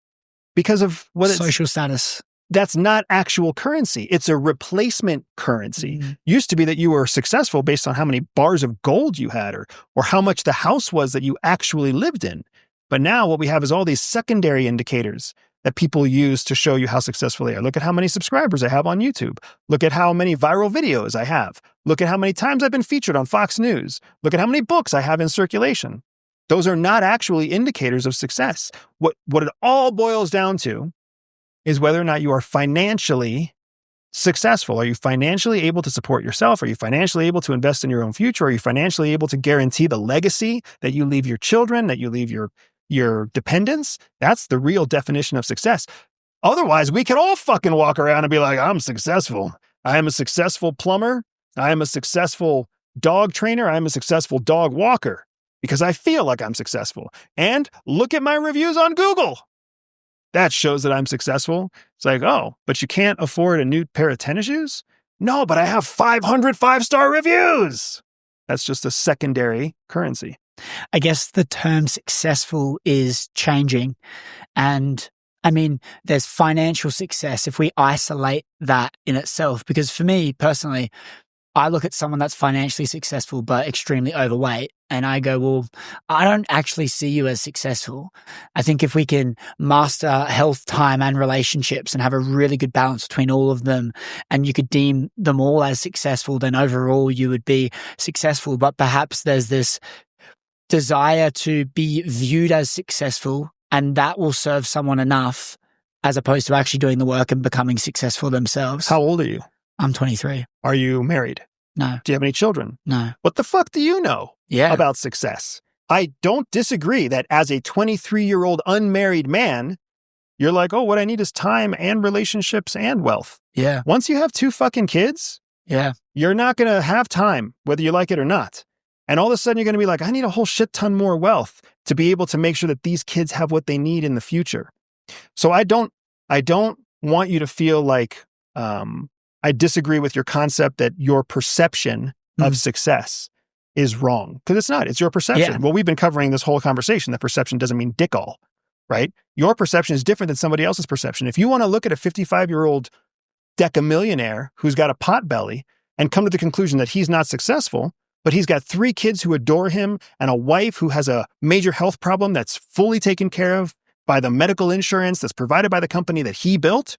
Speaker 1: because of what
Speaker 2: social status.
Speaker 1: That's not actual currency. It's a replacement currency. Mm-hmm. Used to be that you were successful based on how many bars of gold you had or how much the house was that you actually lived in. But now what we have is all these secondary indicators that people use to show you how successful they are. Look at how many subscribers I have on YouTube. Look at how many viral videos I have. Look at how many times I've been featured on Fox News. Look at how many books I have in circulation. Those are not actually indicators of success. What it all boils down to is whether or not you are financially successful. Are you financially able to support yourself? Are you financially able to invest in your own future? Are you financially able to guarantee the legacy that you leave your children, that you leave your dependents? That's the real definition of success. Otherwise, we could all fucking walk around and be like, I'm successful. I am a successful plumber. I am a successful dog trainer. I am a successful dog walker because I feel like I'm successful. And look at my reviews on Google. That shows that I'm successful. It's like, oh, but you can't afford a new pair of tennis shoes? No, but I have 500 5-star reviews. That's just a secondary currency.
Speaker 2: I guess the term successful is changing. And I mean, there's financial success if we isolate that in itself. Because for me personally, I look at someone that's financially successful but extremely overweight, and I go, well, I don't actually see you as successful. I think if we can master health, time, and relationships and have a really good balance between all of them, and you could deem them all as successful, then overall you would be successful. But perhaps there's this desire to be viewed as successful, and that will serve someone enough as opposed to actually doing the work and becoming successful themselves.
Speaker 1: How old are you?
Speaker 2: I'm 23.
Speaker 1: Are you married?
Speaker 2: No.
Speaker 1: Do you have any children?
Speaker 2: No.
Speaker 1: What the fuck do you know about success? I don't disagree that as a 23-year-old unmarried man, you're like, oh, what I need is time and relationships and wealth.
Speaker 2: Yeah.
Speaker 1: Once you have 2 fucking kids, you're not going to have time, whether you like it or not. And all of a sudden you're going to be like, I need a whole shit ton more wealth to be able to make sure that these kids have what they need in the future. So I don't want you to feel like, I disagree with your concept that your perception of success is wrong. Because it's not. It's your perception. Yeah. Well, we've been covering this whole conversation that perception doesn't mean dick all, right? Your perception is different than somebody else's perception. If you want to look at a 55-year-old decamillionaire who's got a pot belly and come to the conclusion that he's not successful, but he's got 3 kids who adore him and a wife who has a major health problem that's fully taken care of by the medical insurance that's provided by the company that he built,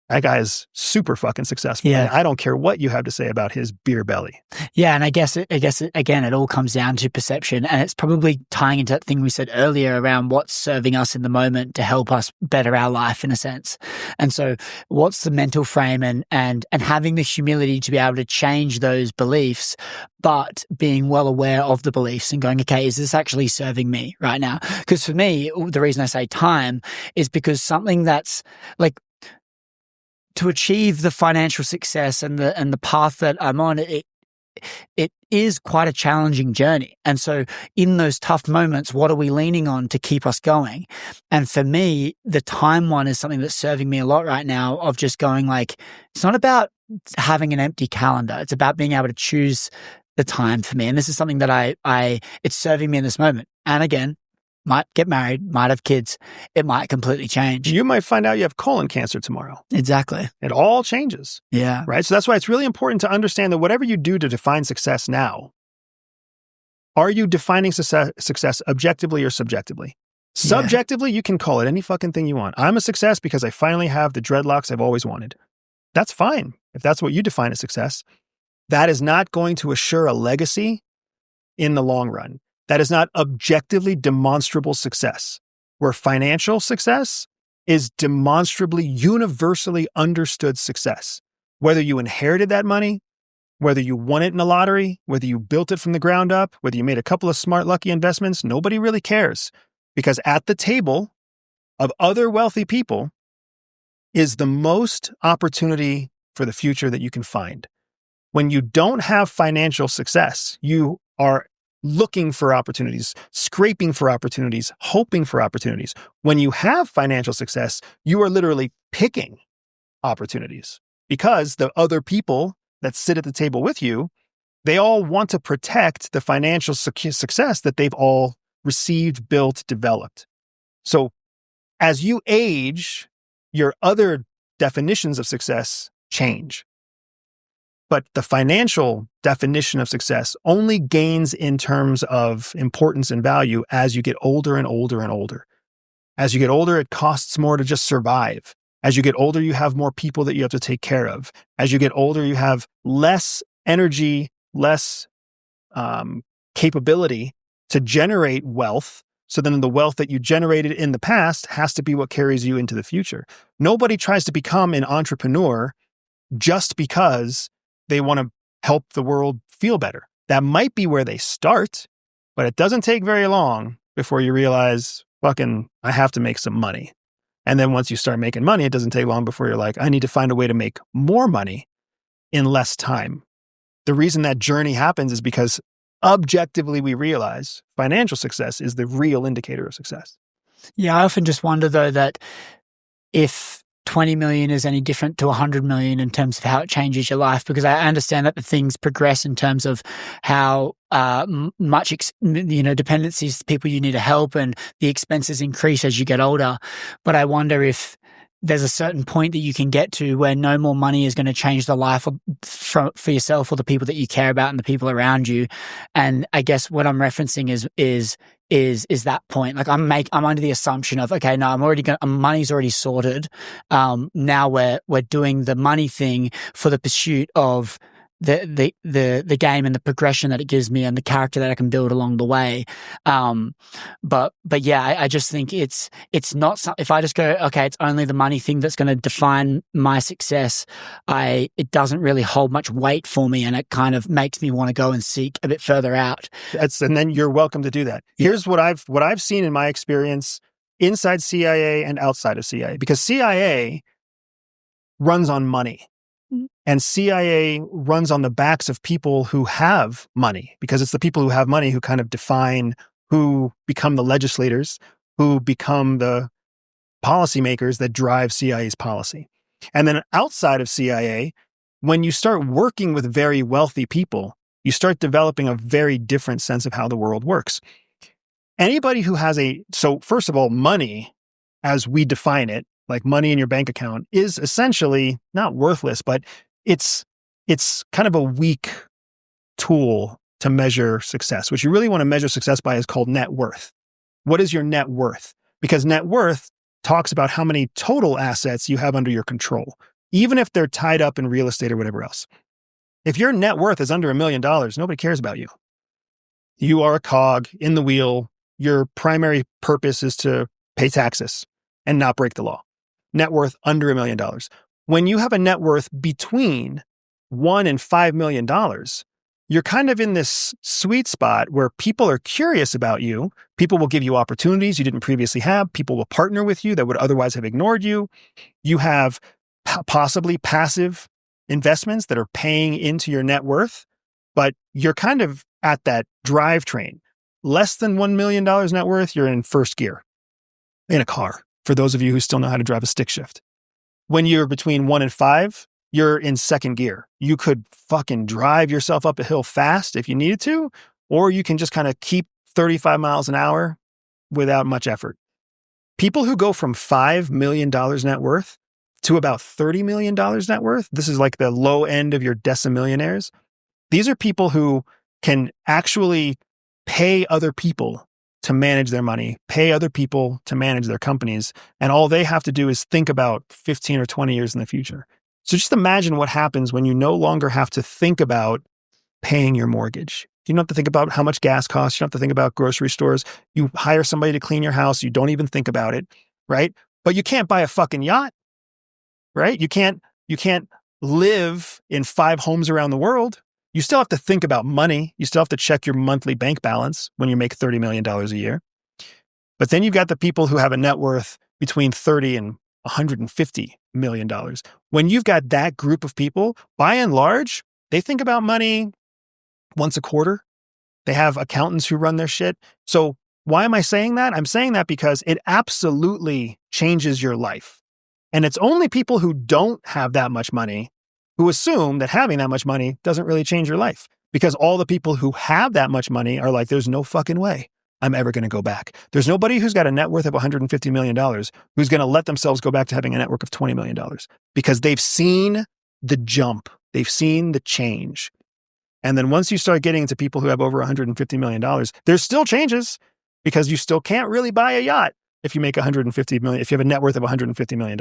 Speaker 1: That guy is super fucking successful.
Speaker 2: Yeah.
Speaker 1: And I don't care what you have to say about his beer belly.
Speaker 2: Yeah, and I guess again, it all comes down to perception, and it's probably tying into that thing we said earlier around what's serving us in the moment to help us better our life in a sense. And so, what's the mental frame, and having the humility to be able to change those beliefs, but being well aware of the beliefs and going, okay, is this actually serving me right now? Because for me, the reason I say time is because something that's like, to achieve the financial success and the path that I'm on, it is quite a challenging journey. And so in those tough moments, what are we leaning on to keep us going? And for me, the time one is something that's serving me a lot right now, of just going like, it's not about having an empty calendar. It's about being able to choose the time for me. And this is something that it's serving me in this moment. And again, might get married, might have kids. It might completely change.
Speaker 1: You might find out you have colon cancer tomorrow.
Speaker 2: Exactly.
Speaker 1: It all changes.
Speaker 2: Yeah.
Speaker 1: Right? So that's why it's really important to understand that whatever you do to define success now, are you defining success objectively or subjectively? Subjectively, you can call it any fucking thing you want. I'm a success because I finally have the dreadlocks I've always wanted. That's fine. If that's what you define as success, that is not going to assure a legacy in the long run. That is not objectively demonstrable success, where financial success is demonstrably, universally understood success. Whether you inherited that money, whether you won it in a lottery, whether you built it from the ground up, whether you made a couple of smart, lucky investments, nobody really cares. Because at the table of other wealthy people is the most opportunity for the future that you can find. When you don't have financial success, you are looking for opportunities, scraping for opportunities, hoping for opportunities. When you have financial success, you are literally picking opportunities, because the other people that sit at the table with you, they all want to protect the financial success that they've all received, built, developed. So as you age, your other definitions of success change. But the financial definition of success only gains in terms of importance and value as you get older and older and older. As you get older, it costs more to just survive. As you get older, you have more people that you have to take care of. As you get older, you have less energy, less capability to generate wealth. So then the wealth that you generated in the past has to be what carries you into the future. Nobody tries to become an entrepreneur just because they want to help the world feel better. That might be where they start, but it doesn't take very long before you realize, fucking, I have to make some money. And then once you start making money, it doesn't take long before you're like, I need to find a way to make more money in less time. The reason that journey happens is because objectively we realize financial success is the real indicator of success.
Speaker 2: Yeah, I often just wonder though that if 20 million is any different to 100 million in terms of how it changes your life, because I understand that the things progress in terms of how much dependencies, people you need to help, and the expenses increase as you get older. But I wonder if there's a certain point that you can get to where no more money is going to change the life for yourself or the people that you care about and the people around you. And I guess what I'm referencing is that point. Like I'm under the assumption of, okay, no, money's already sorted. Now we're doing the money thing for the pursuit of the game and the progression that it gives me and the character that I can build along the way. But yeah, I just think it's not, if I just go, okay, it's only the money thing that's going to define my success, it doesn't really hold much weight for me, and it kind of makes me want to go and seek a bit further out.
Speaker 1: And then you're welcome to do that. Here's what I've seen in my experience inside CIA and outside of CIA, because CIA runs on money. And CIA runs on the backs of people who have money, because it's the people who have money who kind of define who become the legislators, who become the policymakers that drive CIA's policy. And then outside of CIA, when you start working with very wealthy people, you start developing a very different sense of how the world works. Anybody who has so first of all, money, as we define it, like money in your bank account, is essentially not worthless, but it's kind of a weak tool to measure success. What you really want to measure success by is called net worth. What is your net worth? Because net worth talks about how many total assets you have under your control. even if they're tied up in real estate or whatever else. If your net worth is under $1 million, nobody cares about you. You are a cog in the wheel. Your primary purpose is to pay taxes and not break the law. Net worth under $1 million. When you have a net worth between $1 and $5 million, you're kind of in this sweet spot where people are curious about you. People will give you opportunities you didn't previously have. People will partner with you that would otherwise have ignored you. You have possibly passive investments that are paying into your net worth, but you're kind of at that drivetrain. Less than $1 million net worth, you're in first gear in a car, for those of you who still know how to drive a stick shift. When you're between 1 and 5, you're in second gear. You could fucking drive yourself up a hill fast if you needed to, or you can just kind of keep 35 miles an hour without much effort. People who go from $5 million net worth to about $30 million net worth, this is like the low end of your decimillionaires. These are people who can actually pay other people to manage their money, pay other people to manage their companies, and all they have to do is think about 15 or 20 years in the future. So just imagine what happens when you no longer have to think about paying your mortgage. You don't have to think about how much gas costs. You don't have to think about grocery stores. You hire somebody to clean your house. You don't even think about it, right? But you can't buy a fucking yacht, right? You can't live in 5 homes around the world. You still have to think about money. You still have to check your monthly bank balance when you make $30 million a year. But then you've got the people who have a net worth between $30 and $150 million. When you've got that group of people, by and large, they think about money once a quarter. They have accountants who run their shit. So why am I saying that? I'm saying that because it absolutely changes your life. And it's only people who don't have that much money who assume that having that much money doesn't really change your life. Because all the people who have that much money are like, there's no fucking way I'm ever going to go back. There's nobody who's got a net worth of $150 million who's going to let themselves go back to having a net worth of $20 million because they've seen the jump. They've seen the change. And then once you start getting into people who have over $150 million, there's still changes because you still can't really buy a yacht if you make $150 million, if you have a net worth of $150 million.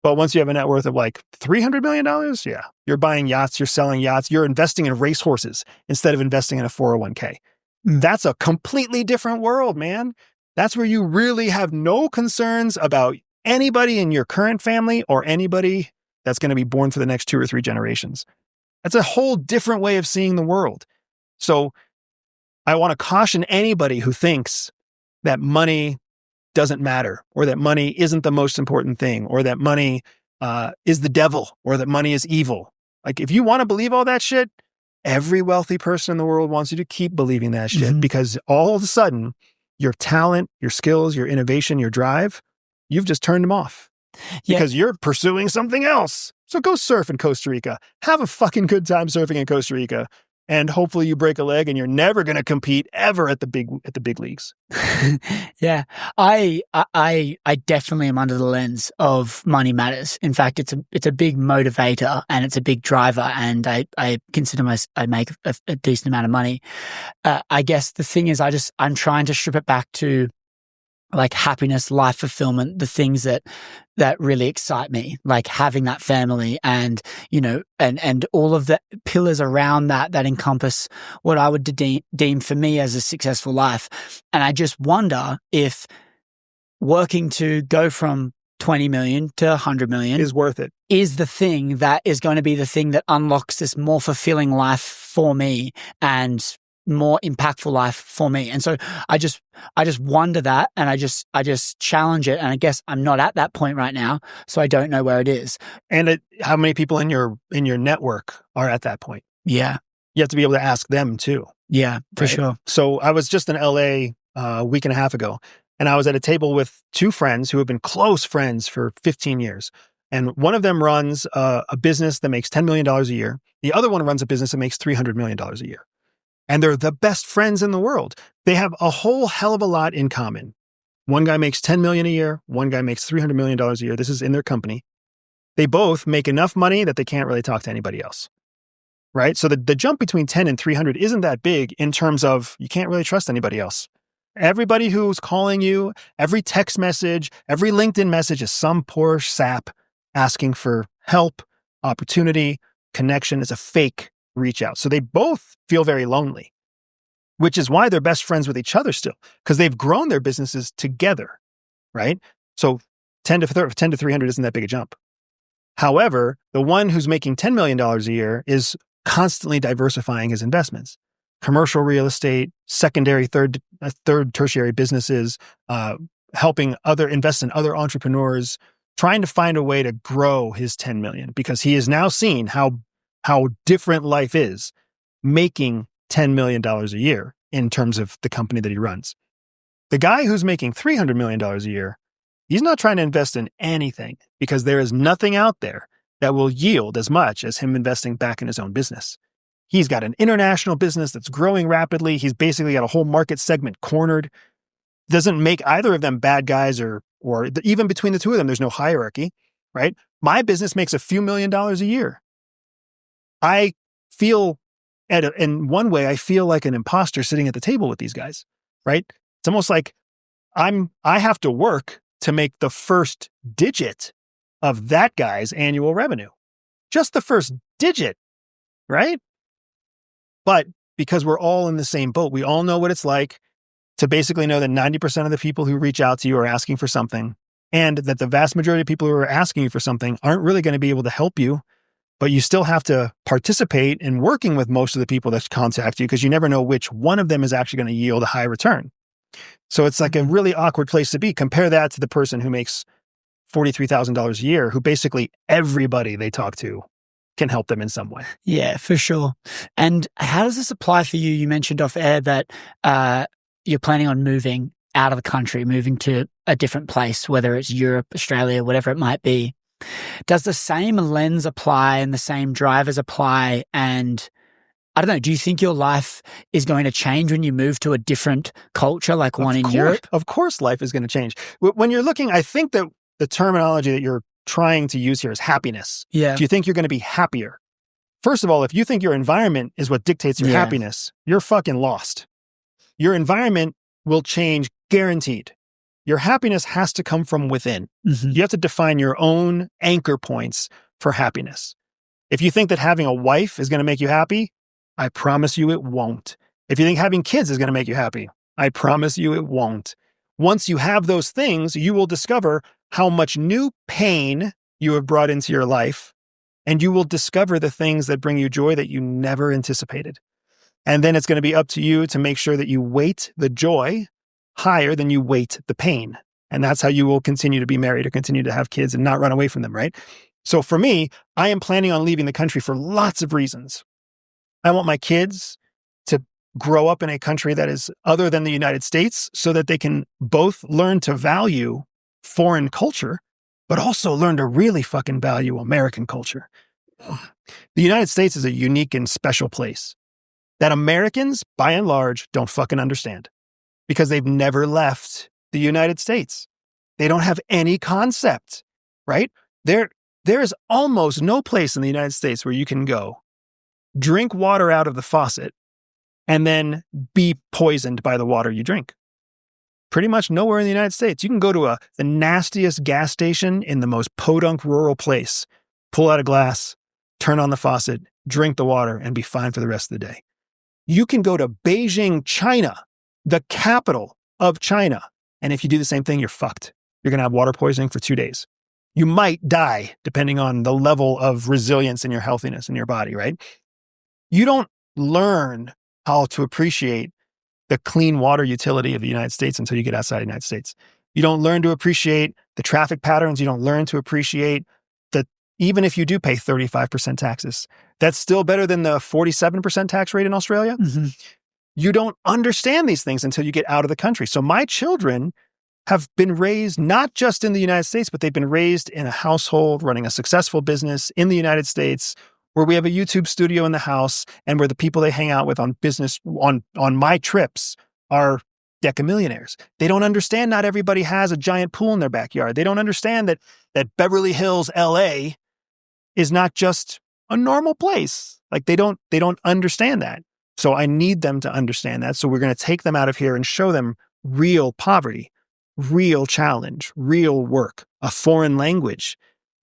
Speaker 1: But once you have a net worth of like $300 million, yeah, you're buying yachts, you're selling yachts, you're investing in racehorses instead of investing in a 401k. That's a completely different world, man. That's where you really have no concerns about anybody in your current family or anybody that's going to be born for the next 2 or 3 generations. That's a whole different way of seeing the world. So I want to caution anybody who thinks that money doesn't matter, or that money isn't the most important thing, or that money is the devil, or that money is evil. Like, if you want to believe all that shit, every wealthy person in the world wants you to keep believing that shit because all of a sudden, your talent, your skills, your innovation, your drive, you've just turned them off because you're pursuing something else. So go surf in Costa Rica. Have a fucking good time surfing in Costa Rica. And hopefully you break a leg and you're never going to compete ever at the big leagues.
Speaker 2: Yeah, I definitely am under the lens of money matters. In fact, it's a big motivator and it's a big driver. And I consider I make a decent amount of money. I guess the thing is, I'm trying to strip it back to like happiness, life fulfillment, the things that really excite me, like having that family and, you know, and all of the pillars around that encompass what I would deem for me as a successful life. And I just wonder if working to go from 20 million to 100 million
Speaker 1: is worth it,
Speaker 2: is the thing that is going to be the thing that unlocks this more fulfilling life for me and more impactful life for me. And so I just wonder that, and I just challenge it. And I guess I'm not at that point right now, so I don't know where it is.
Speaker 1: And how many people in your network are at that point?
Speaker 2: Yeah.
Speaker 1: You have to be able to ask them too.
Speaker 2: Yeah, for sure.
Speaker 1: So I was just in LA a week and a half ago, and I was at a table with 2 friends who have been close friends for 15 years. And one of them runs a business that makes $10 million a year. The other one runs a business that makes $300 million a year. And they're the best friends in the world. They have a whole hell of a lot in common. One guy makes $10 million a year. One guy makes $300 million a year. This is in their company. They both make enough money that they can't really talk to anybody else, right? So the jump between 10 and 300 isn't that big in terms of you can't really trust anybody else. Everybody who's calling you, every text message, every LinkedIn message is some poor sap asking for help, opportunity, connection. It's a fake reach out. So they both feel very lonely, which is why they're best friends with each other still, because they've grown their businesses together, right? So 10 to 300 isn't that big a jump. However, the one who's making $10 million a year is constantly diversifying his investments. Commercial real estate, secondary, third, tertiary businesses, helping invest in other entrepreneurs, trying to find a way to grow his 10 million, because he has now seen how different life is making $10 million a year in terms of the company that he runs. The guy who's making $300 million a year, he's not trying to invest in anything, because there is nothing out there that will yield as much as him investing back in his own business. He's got an international business that's growing rapidly. He's basically got a whole market segment cornered. Doesn't make either of them bad guys, or even between the two of them, there's no hierarchy, right? My business makes a few $1,000,000 a year. I feel, in one way, I feel like an imposter sitting at the table with these guys, right? It's almost like I have to work to make the first digit of that guy's annual revenue. Just the first digit, right? But because we're all in the same boat, we all know what it's like to basically know that 90% of the people who reach out to you are asking for something, and that the vast majority of people who are asking you for something aren't really going to be able to help you, but you still have to participate in working with most of the people that contact you, because you never know which one of them is actually going to yield a high return. So it's like a really awkward place to be. Compare that to the person who makes $43,000 a year, who basically everybody they talk to can help them in some way.
Speaker 2: Yeah, for sure. And how does this apply for you? You mentioned off air that you're planning on moving out of the country, moving to a different place, whether it's Europe, Australia, whatever it might be. Does the same lens apply and the same drivers apply? And I don't know, do you think your life is going to change when you move to a different culture, like one in Europe?
Speaker 1: Of course, life is going to change. When you're looking, I think that the terminology that you're trying to use here is happiness.
Speaker 2: Yeah.
Speaker 1: Do you think you're going to be happier? First of all, if you think your environment is what dictates your happiness, you're fucking lost. Your environment will change, guaranteed. Your happiness has to come from within. Mm-hmm. You have to define your own anchor points for happiness. If you think that having a wife is going to make you happy, I promise you it won't. If you think having kids is going to make you happy, I promise you it won't. Once you have those things, you will discover how much new pain you have brought into your life, and you will discover the things that bring you joy that you never anticipated. And then it's going to be up to you to make sure that you weight the joy higher than you weight the pain. And that's how you will continue to be married or continue to have kids and not run away from them, right? So for me, I am planning on leaving the country for lots of reasons. I want my kids to grow up in a country that is other than the United States, so that they can both learn to value foreign culture, but also learn to really fucking value American culture. The United States is a unique and special place that Americans, by and large, don't fucking understand, because they've never left the United States. They don't have any concept, right? There is almost no place in the United States where you can go, drink water out of the faucet, and then be poisoned by the water you drink. Pretty much nowhere in the United States. You can go to the nastiest gas station in the most podunk rural place, pull out a glass, turn on the faucet, drink the water, and be fine for the rest of the day. You can go to Beijing, China, the capital of China, and if you do the same thing, you're fucked. You're going to have water poisoning for 2 days. You might die, depending on the level of resilience in your healthiness in your body, right? You don't learn how to appreciate the clean water utility of the United States until you get outside the United States. You don't learn to appreciate the traffic patterns. You don't learn to appreciate that even if you do pay 35% taxes, that's still better than the 47% tax rate in Australia. Mm-hmm. You don't understand these things until you get out of the country. So my children have been raised not just in the United States, but they've been raised in a household running a successful business in the United States, where we have a YouTube studio in the house, and where the people they hang out with on business on my trips are decamillionaires. They don't understand not everybody has a giant pool in their backyard. They don't understand that Beverly Hills, LA is not just a normal place. Like they don't understand that. So I need them to understand that. So we're going to take them out of here and show them real poverty, real challenge, real work, a foreign language.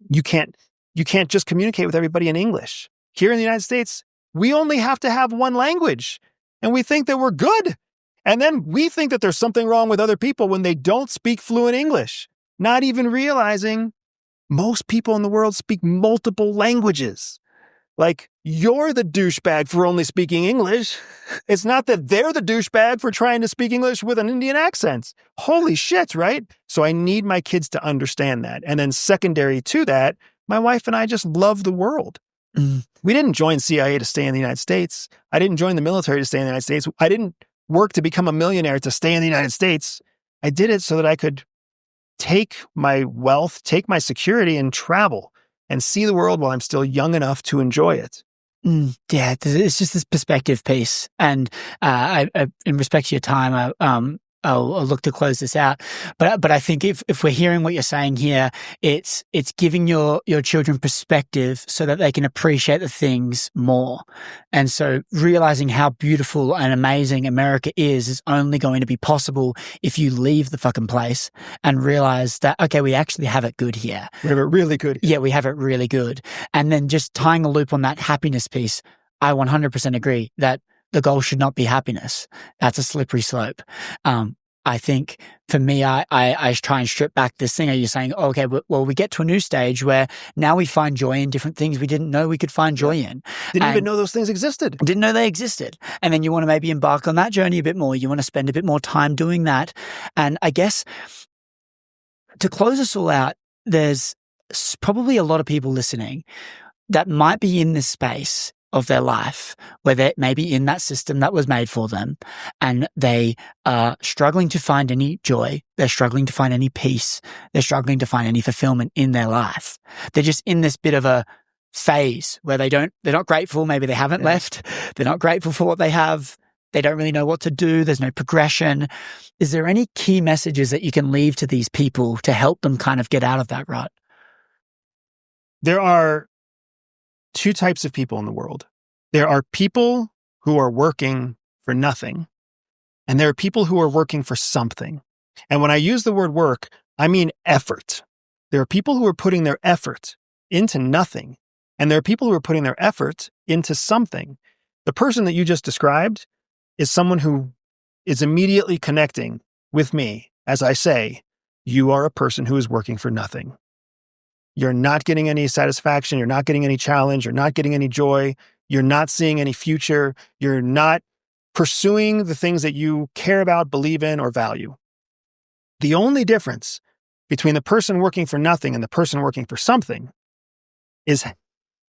Speaker 1: You can't you can't just communicate with everybody in English. Here in the United States, we only have to have one language, and we think that we're good. And then we think that there's something wrong with other people when they don't speak fluent English, not even realizing most people in the world speak multiple languages. Like, you're the douchebag for only speaking English. It's not that they're the douchebag for trying to speak English with an Indian accent. Holy shit, right? So I need my kids to understand that. And then secondary to that, my wife and I just love the world. We didn't join CIA to stay in the United States. I didn't join the military to stay in the United States. I didn't work to become a millionaire to stay in the United States. I did it so that I could take my wealth, take my security, and travel and see the world while I'm still young enough to enjoy it.
Speaker 2: Yeah, it's just this perspective piece. And I in respect to your time, I'll look to close this out. But I think if we're hearing what you're saying here, it's giving your children perspective so that they can appreciate the things more. And so realizing how beautiful and amazing America is only going to be possible if you leave the fucking place and realize that, okay, we actually have it good here.
Speaker 1: We have it really good.
Speaker 2: Yeah, we have it really good. And then just tying a loop on that happiness piece, I 100% agree that the goal should not be happiness. That's a slippery slope. I think for me, I try and strip back this thing. Are you saying, okay, well, we get to a new stage where now we find joy in different things we didn't know we could find joy in.
Speaker 1: Didn't even know those things existed.
Speaker 2: Didn't know they existed. And then you want to maybe embark on that journey a bit more. You want to spend a bit more time doing that. And I guess to close us all out, there's probably a lot of people listening that might be in this space of their life where they're maybe in that system that was made for them and they are struggling to find any joy. They're struggling to find any peace. They're struggling to find any fulfillment in their life. They're just in this bit of a phase where they're not grateful. Maybe they haven't left. They're not grateful for what they have. They don't really know what to do. There's no progression. Is there any key messages that you can leave to these people to help them kind of get out of that rut?
Speaker 1: There are two types of people in the world. There are people who are working for nothing, and there are people who are working for something. And when I use the word work, I mean effort. There are people who are putting their effort into nothing, and there are people who are putting their effort into something. The person that you just described is someone who is immediately connecting with me as I say, you are a person who is working for nothing. You're not getting any satisfaction. You're not getting any challenge. You're not getting any joy. You're not seeing any future. You're not pursuing the things that you care about, believe in, or value. The only difference between the person working for nothing and the person working for something is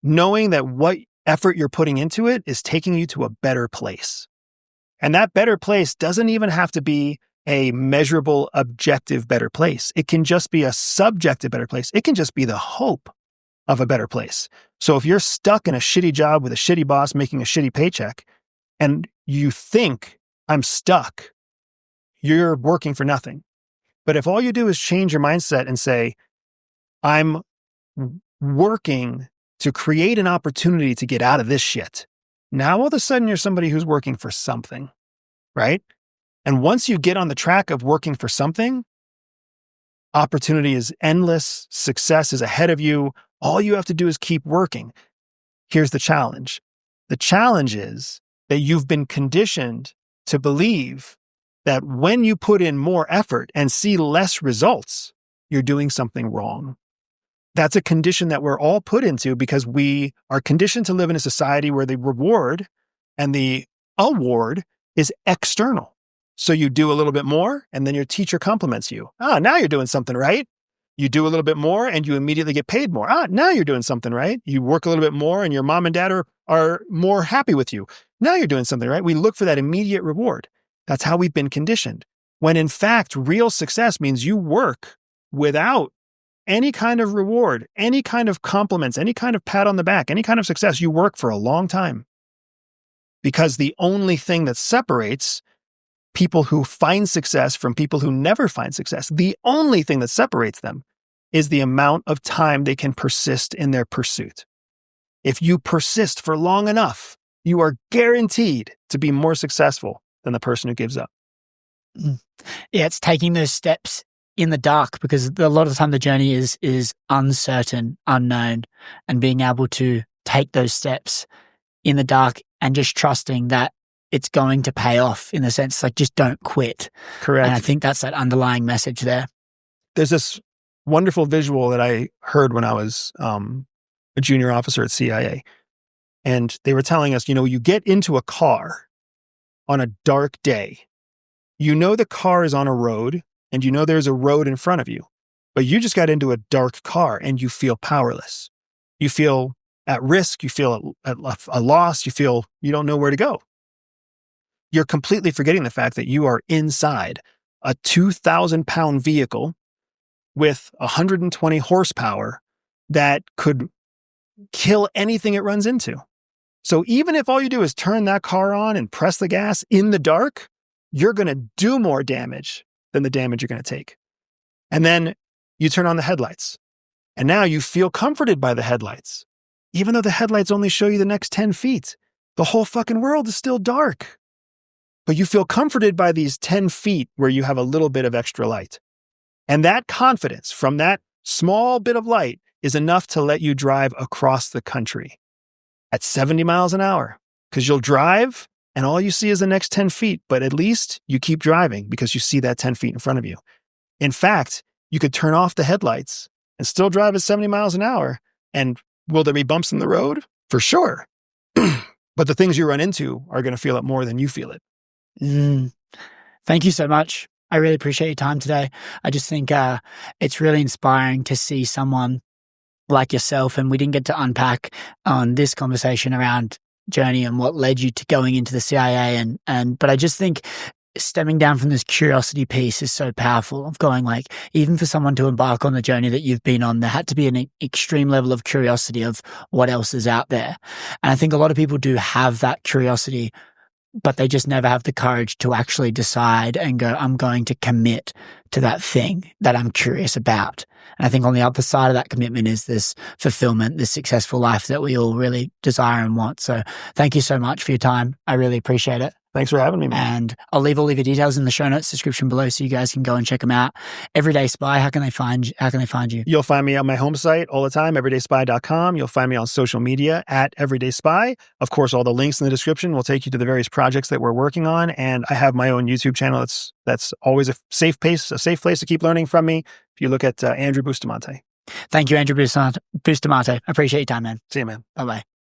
Speaker 1: knowing that what effort you're putting into it is taking you to a better place. And that better place doesn't even have to be a measurable, objective better place. It can just be a subjective better place. It can just be the hope of a better place. So if you're stuck in a shitty job with a shitty boss making a shitty paycheck, and you think, I'm stuck, you're working for nothing. But if all you do is change your mindset and say, I'm working to create an opportunity to get out of this shit, now all of a sudden you're somebody who's working for something, right? And once you get on the track of working for something, opportunity is endless. Success is ahead of you. All you have to do is keep working. Here's the challenge. The challenge is that you've been conditioned to believe that when you put in more effort and see less results, you're doing something wrong. That's a condition that we're all put into because we are conditioned to live in a society where the reward and the award is external. So you do a little bit more and then your teacher compliments you. Now you're doing something right. You do a little bit more and you immediately get paid more. Now you're doing something right. You work a little bit more and your mom and dad are more happy with you. Now you're doing something right. We look for that immediate reward. That's how we've been conditioned. When in fact, real success means you work without any kind of reward, any kind of compliments, any kind of pat on the back, any kind of success. You work for a long time. Because the only thing that separates people who find success from people who never find success, the only thing that separates them is the amount of time they can persist in their pursuit. If you persist for long enough, you are guaranteed to be more successful than the person who gives up.
Speaker 2: Yeah, it's taking those steps in the dark, because a lot of the time the journey is uncertain, unknown, and being able to take those steps in the dark and just trusting that it's going to pay off, in the sense like just don't quit.
Speaker 1: Correct.
Speaker 2: And I think that's that underlying message there.
Speaker 1: There's this wonderful visual that I heard when I was a junior officer at CIA. And they were telling us, you get into a car on a dark day. The car is on a road and there's a road in front of you, but you just got into a dark car and you feel powerless. You feel at risk. You feel at a loss. You feel you don't know where to go. You're completely forgetting the fact that you are inside a 2,000-pound vehicle with 120 horsepower that could kill anything it runs into. So even if all you do is turn that car on and press the gas in the dark, you're going to do more damage than the damage you're going to take. And then you turn on the headlights. And now you feel comforted by the headlights. Even though the headlights only show you the next 10 feet, the whole fucking world is still dark. But you feel comforted by these 10 feet where you have a little bit of extra light. And that confidence from that small bit of light is enough to let you drive across the country at 70 miles an hour, because you'll drive and all you see is the next 10 feet, but at least you keep driving because you see that 10 feet in front of you. In fact, you could turn off the headlights and still drive at 70 miles an hour. And will there be bumps in the road? For sure. But the things you run into are going to feel it more than you feel it.
Speaker 2: Thank you so much. I really appreciate your time today. I just think it's really inspiring to see someone like yourself, and we didn't get to unpack on this conversation around journey and what led you to going into the CIA, but I just think stemming down from this curiosity piece is so powerful, of going like, even for someone to embark on the journey that you've been on, there had to be an extreme level of curiosity of what else is out there. And I think a lot of people do have that curiosity, but they just never have the courage to actually decide and go, I'm going to commit to that thing that I'm curious about. And I think on the other side of that commitment is this fulfillment, this successful life that we all really desire and want. So thank you so much for your time. I really appreciate it.
Speaker 1: Thanks for having me, man.
Speaker 2: And I'll leave all of your details in the show notes description below so you guys can go and check them out. EveryDaySpy, how can they find you?
Speaker 1: You'll find me on my home site all the time, everydayspy.com. You'll find me on social media at EveryDaySpy. Of course, all the links in the description will take you to the various projects that we're working on. And I have my own YouTube channel. That's always a safe place to keep learning from me. If you look at Andrew Bustamante.
Speaker 2: Thank you, Andrew Bustamante. I appreciate your time, man.
Speaker 1: See you, man.
Speaker 2: Bye-bye.